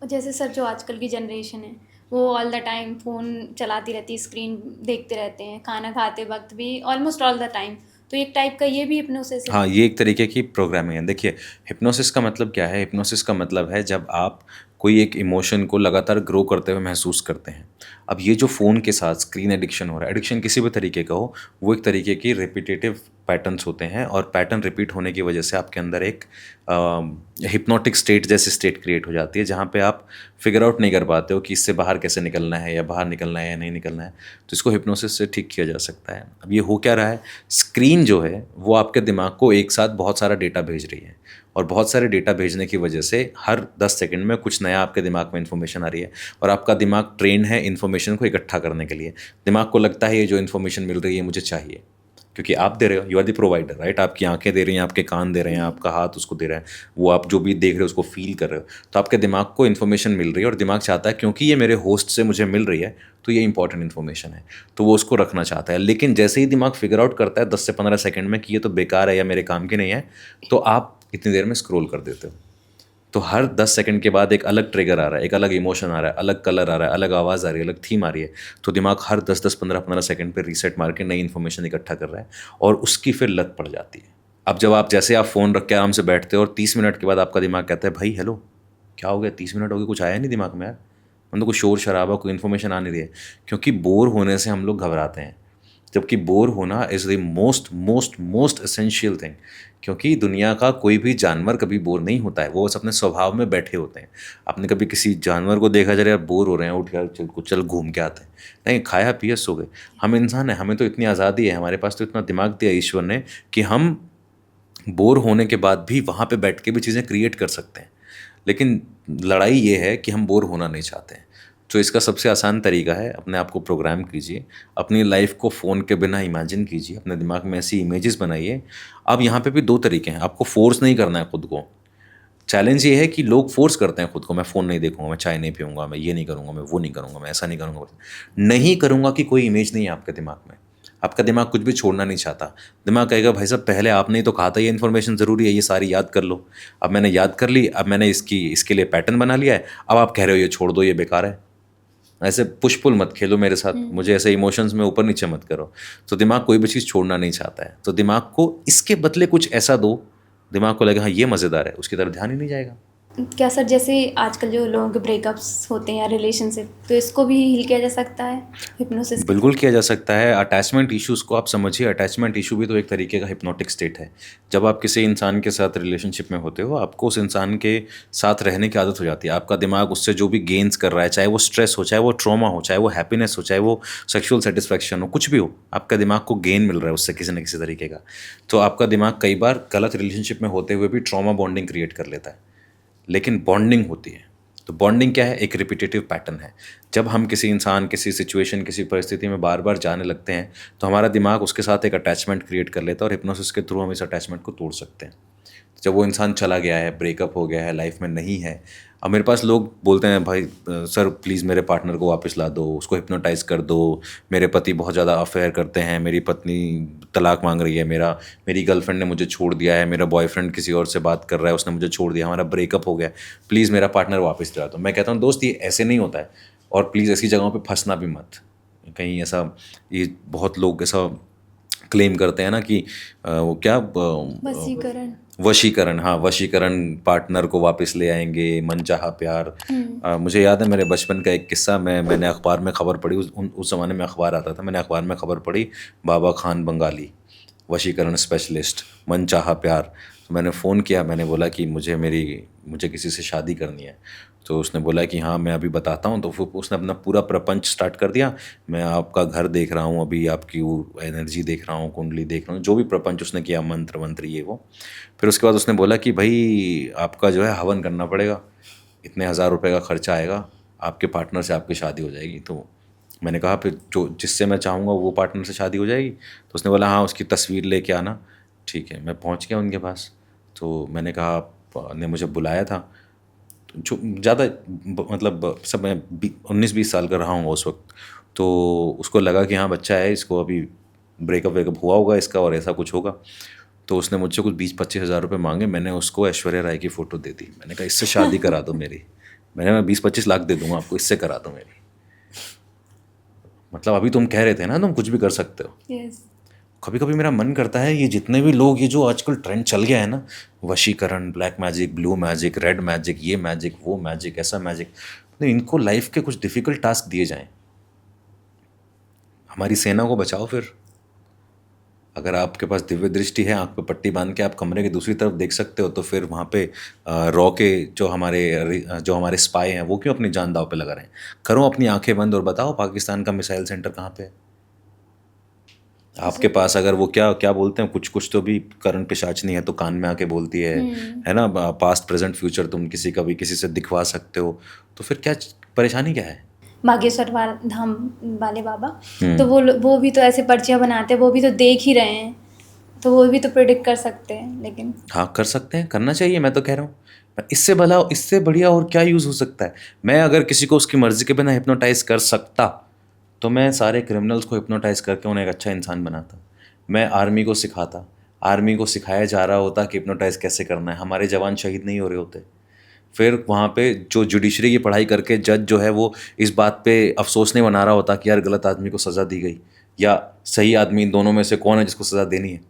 और जैसे सर जो आजकल की जनरेशन है वो ऑल द टाइम फ़ोन चलाती रहती है, स्क्रीन देखते रहते हैं, खाना खाते वक्त भी ऑलमोस्ट ऑल द टाइम, तो एक टाइप का ये भी हिप्नोसिस है? हाँ, ये एक तरीके की प्रोग्रामिंग है। देखिए, हिप्नोसिस का मतलब क्या है? हिप्नोसिस का मतलब है जब आप कोई एक इमोशन को लगातार ग्रो करते हुए महसूस करते हैं। अब ये जो फ़ोन के साथ स्क्रीन एडिक्शन हो रहा है, एडिक्शन किसी भी तरीके का हो, वो एक तरीके की रिपिटेटिव पैटर्न्स होते हैं और पैटर्न रिपीट होने की वजह से आपके अंदर एक हिप्नोटिक स्टेट जैसी स्टेट क्रिएट हो जाती है, जहाँ पे आप फिगर आउट नहीं कर पाते हो कि इससे बाहर कैसे निकलना है या बाहर निकलना है या नहीं निकलना है। तो इसको हिप्नोसिस से ठीक किया जा सकता है। अब ये हो क्या रहा है? स्क्रीन जो है वो आपके दिमाग को एक साथ बहुत सारा डेटा भेज रही है और बहुत सारे डेटा भेजने की वजह से हर 10 सेकंड में कुछ नया आपके दिमाग में इन्फॉर्मेशन आ रही है और आपका दिमाग ट्रेन है इन्फॉर्मेशन को इकट्ठा करने के लिए। दिमाग को लगता है ये जो इन्फॉर्मेशन मिल रही है मुझे चाहिए, क्योंकि आप दे रहे हो, you are the provider, right? आपकी आंखें दे रही हैं, आपके कान दे रहे हैं, आपका हाथ उसको दे रहा है, वो आप जो भी देख रहे हो उसको फील कर रहे हो, तो आपके दिमाग को इन्फॉर्मेशन मिल रही है और दिमाग चाहता है क्योंकि ये मेरे होस्ट से मुझे मिल रही है तो ये इंपॉर्टेंट इन्फॉर्मेशन है, तो वो उसको रखना चाहता है। लेकिन जैसे ही दिमाग फिगर आउट करता है 10 से 15 सेकंड में कि ये तो बेकार है या मेरे काम की नहीं है, तो आप इतनी देर में स्क्रॉल कर देते हो। तो हर 10 सेकंड के बाद एक अलग ट्रिगर आ रहा है, एक अलग इमोशन आ रहा है, अलग कलर आ रहा है, अलग आवाज़ आ रही है, अलग थीम आ रही है, तो दिमाग हर 10-10, 15-15 सेकंड पे रीसेट मार के नई इन्फॉर्मेशन इकट्ठा कर रहा है और उसकी फिर लत पड़ जाती है। अब जब आप जैसे आप फ़ोन रख के आराम से बैठते हो और 30 मिनट के बाद आपका दिमाग कहता है भाई हेलो, क्या हो गया, 30 मिनट हो गए, कुछ आया नहीं दिमाग में यार, मतलब कोई शोर शराबा, कोई इन्फॉर्मेशन आ नहीं रही है। क्योंकि बोर होने से हम लोग घबराते हैं, जबकि बोर होना is the most most most essential thing. क्योंकि दुनिया का कोई भी जानवर कभी बोर नहीं होता है, वो बस अपने स्वभाव में बैठे होते हैं। आपने कभी किसी जानवर को देखा, जरा यार बोर हो रहे हैं, उठ यार चल घूम के आते हैं? नहीं, खाया पिया सो गए। हम इंसान हैं, हमें तो इतनी आज़ादी है, हमारे पास तो इतना दिमाग दिया ईश्वर ने कि हम बोर होने के बाद भी वहाँ पे बैठ के भी चीज़ें क्रिएट कर सकते हैं। लेकिन लड़ाई ये है कि हम बोर होना नहीं चाहते हैं। तो इसका सबसे आसान तरीका है, अपने आप को प्रोग्राम कीजिए, अपनी लाइफ को फ़ोन के बिना इमेजिन कीजिए, अपने दिमाग में ऐसी इमेजेस बनाइए। अब यहाँ पे भी 2 तरीके हैं, आपको फोर्स नहीं करना है खुद को। चैलेंज ये है कि लोग फोर्स करते हैं खुद को, मैं फ़ोन नहीं देखूंगा, मैं चाय नहीं पीऊँगा, मैं ये नहीं करूँगा, मैं वो नहीं करूँगा, मैं ऐसा नहीं करूँगा। नहीं करूँगा कि कोई इमेज नहीं है आपके दिमाग में। आपका दिमाग कुछ भी छोड़ना नहीं चाहता। दिमाग कहेगा भाई साहब पहले आपने ही तो कहा था ये इन्फॉर्मेशन ज़रूरी है, ये सारी याद कर लो। अब मैंने याद कर ली, अब मैंने इसके लिए पैटर्न बना लिया है, अब आप कह रहे हो ये छोड़ दो, ये बेकार है। ऐसे पुश पुल मत खेलो मेरे साथ, मुझे ऐसे इमोशंस में ऊपर नीचे मत करो। तो दिमाग कोई भी चीज़ छोड़ना नहीं चाहता है, तो दिमाग को इसके बदले कुछ ऐसा दो, दिमाग को लगे हाँ ये मज़ेदार है, उसकी तरफ ध्यान ही नहीं जाएगा। क्या सर जैसे आजकल जो लोगों के ब्रेकअप्स होते हैं या रिलेशनशिप, तो इसको भी हील किया जा सकता है हिप्नोसिस? बिल्कुल किया जा सकता है। अटैचमेंट इश्यूज़ को आप समझिए, अटैचमेंट इशू भी तो एक तरीके का हिप्नोटिक स्टेट है। जब आप किसी इंसान के साथ रिलेशनशिप में होते हो, आपको उस इंसान के साथ रहने की आदत हो जाती है। आपका दिमाग उससे जो भी गेन्स कर रहा है, चाहे वो स्ट्रेस हो, चाहे वो ट्रॉमा हो, चाहे वो हैप्पीनेस हो, चाहे वो सेक्शुअल सेटिस्फैक्शन हो, कुछ भी हो, आपका दिमाग को गेन मिल रहा है उससे किसी न किसी तरीके का। तो आपका दिमाग कई बार गलत रिलेशनशिप में होते हुए भी ट्रॉमा बॉन्डिंग क्रिएट कर लेता है, लेकिन बॉन्डिंग होती है। तो बॉन्डिंग क्या है? एक रिपीटेटिव पैटर्न है। जब हम किसी इंसान, किसी सिचुएशन, किसी परिस्थिति में बार बार जाने लगते हैं तो हमारा दिमाग उसके साथ एक अटैचमेंट क्रिएट कर लेता है और हिप्नोसिस के थ्रू हम इस अटैचमेंट को तोड़ सकते हैं। जब वो इंसान चला गया है, ब्रेकअप हो गया है, लाइफ में नहीं है, अब मेरे पास लोग बोलते हैं भाई सर प्लीज़ मेरे पार्टनर को वापस ला दो, उसको हिप्नोटाइज़ कर दो, मेरे पति बहुत ज़्यादा अफेयर करते हैं, मेरी पत्नी तलाक मांग रही है, मेरी गर्लफ्रेंड ने मुझे छोड़ दिया है, मेरा बॉयफ्रेंड किसी और से बात कर रहा है, उसने मुझे छोड़ दिया, हमारा ब्रेकअप हो गया, प्लीज़ मेरा पार्टनर वापस दिला दो। मैं कहता हूँ दोस्त ये ऐसे नहीं होता है, और प्लीज़ ऐसी जगहों पर फंसना भी मत। कहीं ऐसा, ये बहुत लोग ऐसा क्लेम करते हैं ना कि वो क्या वशीकरण, हाँ वशीकरण, पार्टनर को वापस ले आएंगे, मनचाहा प्यार। मुझे याद है मेरे बचपन का एक किस्सा, मैंने अखबार में खबर पढ़ी, उस ज़माने में अखबार आता था, मैंने अखबार में खबर पढ़ी, बाबा खान बंगाली, वशीकरण स्पेशलिस्ट, मन चाहा प्यार। तो मैंने फ़ोन किया, मैंने बोला कि मुझे किसी से शादी करनी है। तो उसने बोला कि हाँ मैं अभी बताता हूँ। तो फिर उसने अपना पूरा प्रपंच स्टार्ट कर दिया। मैं आपका घर देख रहा हूँ, अभी आपकी वो एनर्जी देख रहा हूँ, कुंडली देख रहा हूँ, जो भी प्रपंच उसने किया, मंत्र वंत्र ये वो। फिर उसके बाद उसने बोला कि भाई आपका जो है हवन करना पड़ेगा, इतने 1000 रुपये का खर्चा आएगा, आपके पार्टनर से आपकी शादी हो जाएगी। तो मैंने कहा फिर जो जिससे मैं चाहूँगा वो पार्टनर से शादी हो जाएगी? तो उसने बोला हाँ उसकी तस्वीर लेके आना। ठीक है, मैं पहुँच गया उनके पास। तो मैंने कहा आपने मुझे बुलाया था। तो जो ज़्यादा मतलब सब मैं 19-20 साल का रहा हूँ उस वक्त। तो उसको लगा कि हाँ बच्चा है, इसको अभी ब्रेकअप वेकअप हुआ होगा इसका और ऐसा कुछ होगा। तो उसने मुझसे कुछ 20-25 हज़ार रुपये मांगे। मैंने उसको ऐश्वर्या राय की फ़ोटो दे दी। मैंने कहा इससे शादी करा दो मेरी। मैं 20-25 लाख दे दूंगा आपको, इससे करा दो मेरी। मतलब अभी तुम कह रहे थे ना तुम कुछ भी कर सकते हो। Yes. कभी कभी मेरा मन करता है ये जितने भी लोग, ये जो आजकल ट्रेंड चल गया है ना, वशीकरण, black magic, blue magic, red magic, ये मैजिक, वो मैजिक, ऐसा मैजिक, तो इनको लाइफ के कुछ डिफ़िकल्ट टास्क दिए जाएं। हमारी सेना को बचाओ फिर। अगर आपके पास दिव्य दृष्टि है, आँख पे पट्टी बांध के आप कमरे की दूसरी तरफ देख सकते हो, तो फिर वहाँ पे रॉ के जो हमारे स्पाई हैं वो क्यों अपनी जान दाव पे लगा रहे हैं? करो अपनी आंखें बंद और बताओ पाकिस्तान का मिसाइल सेंटर कहाँ पे है। आपके पास अगर वो क्या बोलते हैं, कुछ तो भी करण पिशाचनी है तो कान में आके बोलती है ना, पास्ट प्रेजेंट फ्यूचर तुम किसी से दिखवा सकते हो, तो फिर क्या परेशानी क्या है? बागेश्वर धाम वाले बाबा, तो वो भी तो ऐसे पर्चियाँ बनाते हैं, वो भी तो देख ही रहे हैं, तो वो भी तो प्रेडिक्ट कर सकते हैं। लेकिन हाँ कर सकते हैं, करना चाहिए। मैं तो कह रहा हूँ इससे भला, इससे बढ़िया और क्या यूज़ हो सकता है? मैं अगर किसी को उसकी मर्जी के बिना हिप्नोटाइज कर सकता तो मैं सारे क्रिमिनल्स को हिप्नोटाइज करके उन्हें एक अच्छा इंसान बनाता। मैं आर्मी को सिखाता, आर्मी को सिखाया जा रहा होता कि हिप्नोटाइज कैसे करना है, हमारे जवान शहीद नहीं हो रहे होते। फिर वहाँ पे जो जुडिशरी की पढ़ाई करके जज जो है वो इस बात पे अफसोस नहीं मना रहा होता कि यार गलत आदमी को सज़ा दी गई, या सही आदमी, इन दोनों में से कौन है जिसको सज़ा देनी है।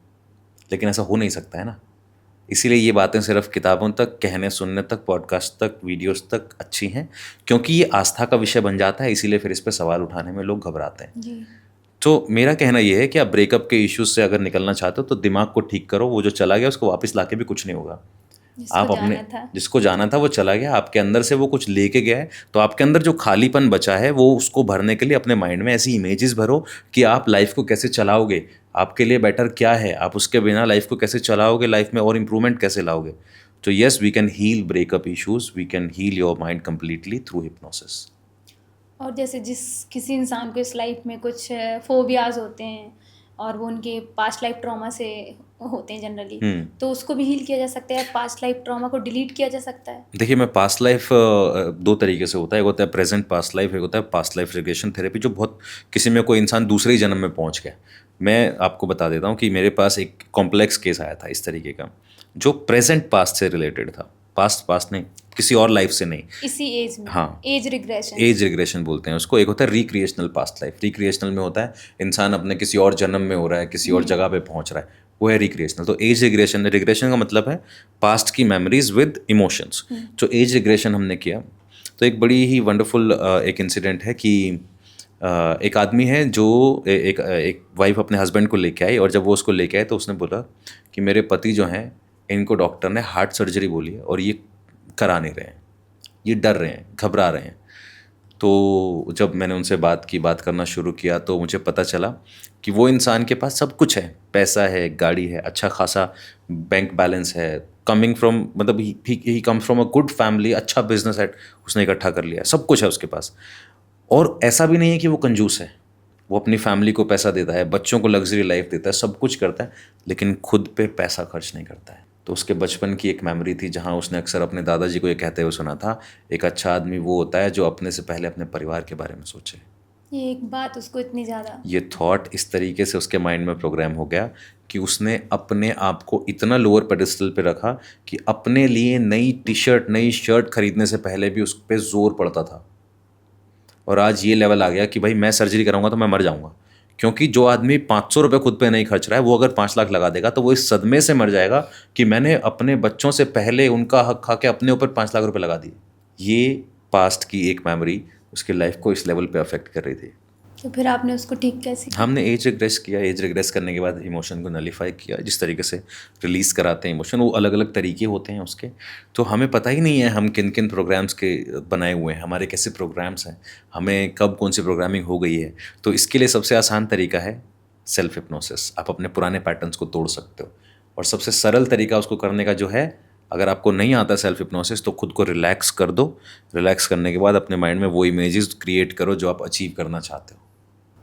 लेकिन ऐसा हो नहीं सकता है ना। इसीलिए ये बातें सिर्फ किताबों तक, कहने सुनने तक, पॉडकास्ट तक, वीडियोस तक अच्छी हैं, क्योंकि ये आस्था का विषय बन जाता है। इसीलिए फिर इस पर सवाल उठाने में लोग घबराते हैं जी। तो मेरा कहना ये है कि आप ब्रेकअप के इश्यूज से अगर निकलना चाहते हो तो दिमाग को ठीक करो। वो जो चला गया उसको वापस लाके भी कुछ नहीं होगा। आप अपने जिसको जाना था वो चला गया, आपके अंदर से वो कुछ लेके गया है, तो आपके अंदर जो खालीपन बचा है वो उसको भरने के लिए अपने माइंड में ऐसी इमेजेस भरो कि आप लाइफ को कैसे चलाओगे, आपके लिए बेटर क्या है, आप उसके बिना लाइफ को कैसे चलाओगे, लाइफ में और इम्प्रूवमेंट कैसे लाओगे। तो yes, we can heal breakup issues, we can heal your mind completely through hypnosis. और जैसे किसी इंसान को इस लाइफ में कुछ फोबियाज होते हैं और वो उनके पास्ट लाइफ ट्रॉमा से होते हैं जनरली, तो उसको भी हील किया जा सकता है, पास्ट लाइफ ट्रॉमा को डिलीट किया जा सकता है। देखिए, मैं पास्ट लाइफ दो तरीके से होता है, एक होता है प्रेजेंट पास्ट लाइफ, एक होता है पास्ट लाइफ रिग्रेशन थेरेपी, जो बहुत किसी में कोई इंसान दूसरे ही जन्म में पहुंच गया। मैं आपको बता देता हूँ कि मेरे पास एक कॉम्प्लेक्स केस आया था इस तरीके का, जो प्रेजेंट पास्ट से रिलेटेड था। पास्ट नहीं, किसी और लाइफ से नहीं, इसी एज में। हाँ, एज रिग्रेशन बोलते हैं उसको। एक होता है रिक्रिएशनल पास्ट लाइफ। रिक्रिएशनल में होता है इंसान अपने किसी और जन्म में हो रहा है, किसी और जगह पे पहुंच रहा है, वो है रिक्रिएशनल। तो एज रिग्रेशन का मतलब है पास्ट की मेमोरीज विद इमोशंस। जो एज रिग्रेशन हमने किया, तो एक बड़ी ही वंडरफुल एक इंसिडेंट है कि एक आदमी है जो एक वाइफ अपने हस्बैंड को लेके आई, और जब वो उसको लेके आए तो उसने बोला कि मेरे पति जो हैं, इनको डॉक्टर ने हार्ट सर्जरी बोली है और ये करा नहीं रहे हैं, ये डर रहे हैं, घबरा रहे हैं। तो जब मैंने उनसे बात करना शुरू किया तो मुझे पता चला कि वो इंसान के पास सब कुछ है, पैसा है, गाड़ी है, अच्छा खासा बैंक बैलेंस है, कमिंग फ्रॉम, मतलब he come from a good family, अच्छा बिजनेस है उसने इकट्ठा कर लिया, सब कुछ है उसके पास। और ऐसा भी नहीं है कि वो कंजूस है, वो अपनी फैमिली को पैसा देता है, बच्चों को लग्जरी लाइफ देता है, सब कुछ करता है, लेकिन खुद पे पैसा खर्च नहीं करता है। तो उसके बचपन की एक मेमोरी थी जहाँ उसने अक्सर अपने दादाजी को ये कहते हुए सुना था, एक अच्छा आदमी वो होता है जो अपने से पहले अपने परिवार के बारे में सोचे। ये एक बात उसको इतनी ज़्यादा, ये थॉट इस तरीके से उसके माइंड में प्रोग्राम हो गया कि उसने अपने आप को इतना लोअर पेडिस्टल पे रखा कि अपने लिए नई टी शर्ट, नई शर्ट खरीदने से पहले भी उस पर जोर पड़ता था। और आज ये लेवल आ गया कि भाई मैं सर्जरी कराऊंगा तो मैं मर जाऊंगा, क्योंकि जो आदमी 500 रुपये खुद पे नहीं खर्च रहा है, वो अगर 5 लाख लगा देगा तो वो इस सदमे से मर जाएगा कि मैंने अपने बच्चों से पहले उनका हक खा के अपने ऊपर 5 लाख रुपए लगा दिए। ये पास्ट की एक मेमोरी उसकी लाइफ को इस लेवल पे अफेक्ट कर रही थी। तो फिर आपने उसको ठीक कैसे किया? हमने एज रिग्रेस किया। एज रिग्रेस करने के बाद इमोशन को नलीफाई किया। जिस तरीके से रिलीज़ कराते हैं इमोशन, वो अलग अलग तरीके होते हैं उसके। तो हमें पता ही नहीं है हम किन किन प्रोग्राम्स के बनाए हुए हैं, हमारे कैसे प्रोग्राम्स हैं, हमें कब कौन सी प्रोग्रामिंग हो गई है। तो इसके लिए सबसे आसान तरीका है सेल्फ हिप्नोसिस। आप अपने पुराने पैटर्न्स को तोड़ सकते हो। और सबसे सरल तरीका उसको करने का जो है, अगर आपको नहीं आता सेल्फ हिप्नोसिस तो खुद को रिलैक्स कर दो। रिलैक्स करने के बाद अपने माइंड में वो इमेजेस क्रिएट करो जो आप अचीव करना चाहते हो।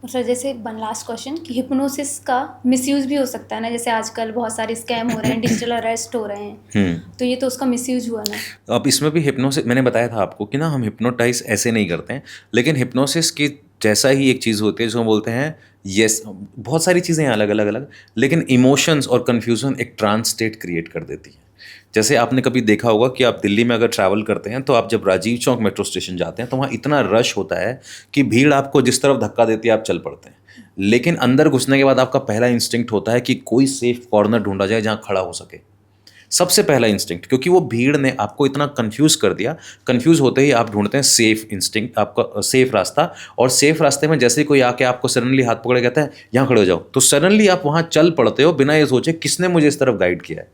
और सर जैसे वन लास्ट क्वेश्चन कि हिप्नोसिस का मिसयूज़ भी हो सकता है ना, जैसे आजकल बहुत सारे स्कैम हो रहे हैं, डिजिटल अरेस्ट हो रहे हैं, तो ये तो उसका मिसयूज़ हुआ ना। अब इसमें भी हिप्नोसिस, मैंने बताया था आपको कि ना हम हिप्नोटाइज ऐसे नहीं करते हैं, लेकिन हिप्नोसिस की जैसा ही एक चीज़ होती है जो हम बोलते हैं यस, बहुत सारी चीज़ें हैं अलग अलग अलग, लेकिन इमोशंस और कन्फ्यूज़न एक ट्रांस स्टेट क्रिएट कर देती है। जैसे आपने कभी देखा होगा कि आप दिल्ली में अगर ट्रैवल करते हैं तो आप जब राजीव चौक मेट्रो स्टेशन जाते हैं तो वहाँ इतना रश होता है कि भीड़ आपको जिस तरफ धक्का देती है आप चल पड़ते हैं। लेकिन अंदर घुसने के बाद आपका पहला इंस्टिंक्ट होता है कि कोई सेफ कॉर्नर ढूंढा जाए जहाँ खड़ा हो सके। सबसे पहला इंस्टिंक्ट, क्योंकि वो भीड़ ने आपको इतना कंफ्यूज कर दिया। कंफ्यूज होते ही आप ढूंढते हैं सेफ इंस्टिंक्ट, आपका सेफ रास्ता। और सेफ रास्ते में जैसे ही कोई आके आपको सडनली हाथ पकड़ के कहता है यहाँ खड़े हो जाओ, तो सडनली आप वहाँ चल पड़ते हो बिना ये सोचे किसने मुझे इस तरफ गाइड किया है।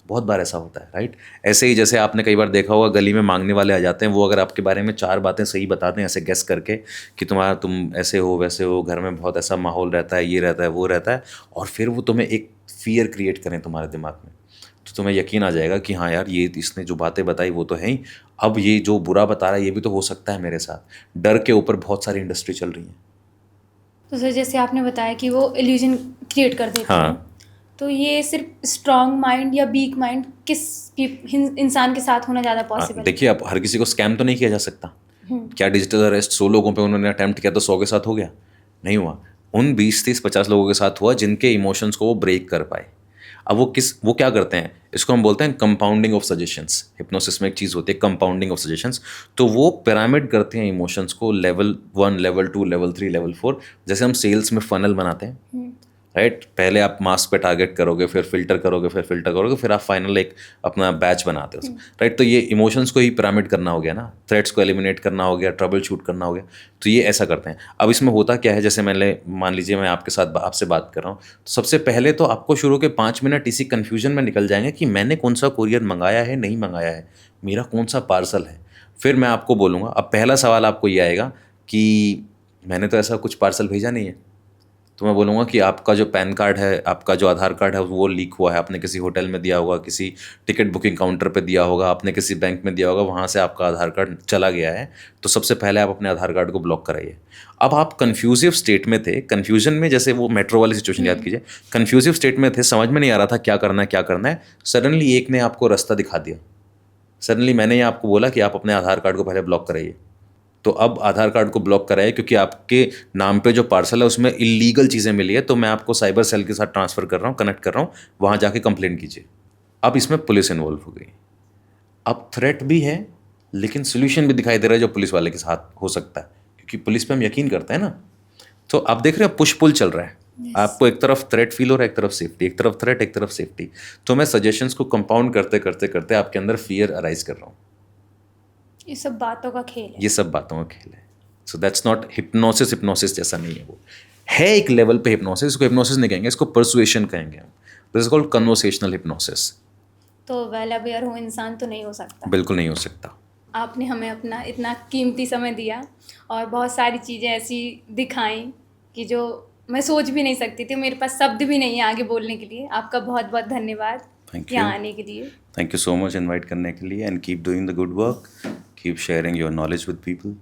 बहुत बार ऐसा होता है, राइट। ऐसे ही जैसे आपने कई बार देखा होगा गली में मांगने वाले आ जाते हैं, वो अगर आपके बारे में 4 बातें सही बताते हैं ऐसे गेस करके कि तुम ऐसे हो वैसे हो, घर में बहुत ऐसा माहौल रहता है, ये रहता है वो रहता है, और फिर वो तुम्हें एक फियर क्रिएट करें तुम्हारे दिमाग में, तो तुम्हें यकीन आ जाएगा कि हाँ यार ये इसने जो बातें बताई वो तो है ही, अब ये जो बुरा बता रहा है ये भी तो हो सकता है मेरे साथ। डर के ऊपर बहुत सारी इंडस्ट्री चल रही है। तो सर जैसे आपने बताया कि वो इल्यूजन क्रिएट कर देते हाँ। हैं, तो ये सिर्फ स्ट्रॉन्ग माइंड या वीक माइंड किस इंसान के साथ होना ज़्यादा पॉसिबल है? देखिए, अब हर किसी को स्कैम तो नहीं किया जा सकता। क्या डिजिटल अरेस्ट 100 लोगों पे उन्होंने अटेम्प्ट किया तो 100 के साथ हो गया? नहीं हुआ। उन 20, 30, 50 लोगों के साथ हुआ जिनके इमोशंस को वो ब्रेक कर पाए। अब वो क्या करते हैं, इसको हम बोलते हैं कंपाउंडिंग ऑफ सजेशंस। हिप्नोसिस में एक चीज़ होती है कंपाउंडिंग ऑफ सजेशंस। तो वो पिरामिड करते हैं इमोशंस को, लेवल 1, लेवल 2, लेवल 3, लेवल 4। जैसे हम सेल्स में फनल बनाते हैं, राइट। पहले आप मास पे टारगेट करोगे, फिर फिल्टर करोगे, फिर आप फाइनल एक अपना बैच बनाते हो, राइट। तो ये इमोशंस को ही पिरामिड करना हो गया ना, थ्रेट्स को एलिमिनेट करना हो गया, ट्रबल शूट करना हो गया। तो ये ऐसा करते हैं। अब इसमें होता क्या है, जैसे मान लीजिए मैं आपसे बात कर रहा हूँ, तो सबसे पहले तो आपको शुरू के 5 मिनट इसी कन्फ्यूजन में निकल जाएंगे कि मैंने कौन सा कुरियर मंगाया है, नहीं मंगाया है, मेरा कौन सा पार्सल है। फिर मैं आपको बोलूँगा, अब पहला सवाल आपको ये आएगा कि मैंने तो ऐसा कुछ पार्सल भेजा नहीं है। तो मैं बोलूँगा कि आपका जो पैन कार्ड है, आपका जो आधार कार्ड है वो लीक हुआ है, आपने किसी होटल में दिया होगा, किसी टिकट बुकिंग काउंटर पे दिया होगा, आपने किसी बैंक में दिया होगा, वहाँ से आपका आधार कार्ड चला गया है। तो सबसे पहले आप अपने आधार कार्ड को ब्लॉक कराइए। अब आप कन्फ्यूजिव स्टेट में थे, कन्फ्यूजन में, जैसे वो मेट्रो वाली सिचुएशन याद कीजिए, कन्फ्यूजिव स्टेट में थे, समझ में नहीं आ रहा था क्या करना है। सडनली एक ने आपको रास्ता दिखा दिया। सडनली मैंने ये आपको बोला कि आप अपने आधार कार्ड को पहले ब्लॉक कराइए। तो अब आधार कार्ड को ब्लॉक कराइए, क्योंकि आपके नाम पे जो पार्सल है उसमें इलीगल चीज़ें मिली है। तो मैं आपको साइबर सेल के साथ ट्रांसफ़र कर रहा हूँ, कनेक्ट कर रहा हूँ, वहाँ जाके कंप्लेंट कीजिए। अब इसमें पुलिस इन्वॉल्व हो गई। अब थ्रेट भी है लेकिन सोल्यूशन भी दिखाई दे रहा है जो पुलिस वाले के साथ हो सकता है, क्योंकि पुलिस पे हम यकीन करते हैं ना। तो आप देख रहे हो पुश पुल चल रहा है। आपको एक तरफ थ्रेट फील हो रहा है, एक तरफ सेफ्टी, एक तरफ थ्रेट, एक तरफ सेफ्टी। तो मैं सजेशंस को कंपाउंड करते करते करते आपके अंदर फियर अराइज कर रहा हूँ। ये सब बातों का खेल है। ये सब बातों का खेल है। So that's not hypnosis. Hypnosis जैसा नहीं है, वो है एक लेवल पे हिप्नोसिस। इसको हिप्नोसिस नहीं कहेंगे, इसको परसुएशन कहेंगे हम। This is called conversational hypnosis. तो वेल अवेयर हो इंसान तो नहीं हो सकता? बिल्कुल नहीं हो सकता। आपने हमें अपना इतना कीमती समय दिया और बहुत सारी चीज़ें ऐसी दिखाई कि जो मैं सोच भी नहीं सकती थी, मेरे पास शब्द भी नहीं है आगे बोलने के लिए। आपका बहुत बहुत धन्यवाद यहाँ आने के लिए। Thank you so much invite करने के लिए। And keep doing the good work, keep sharing your knowledge with people.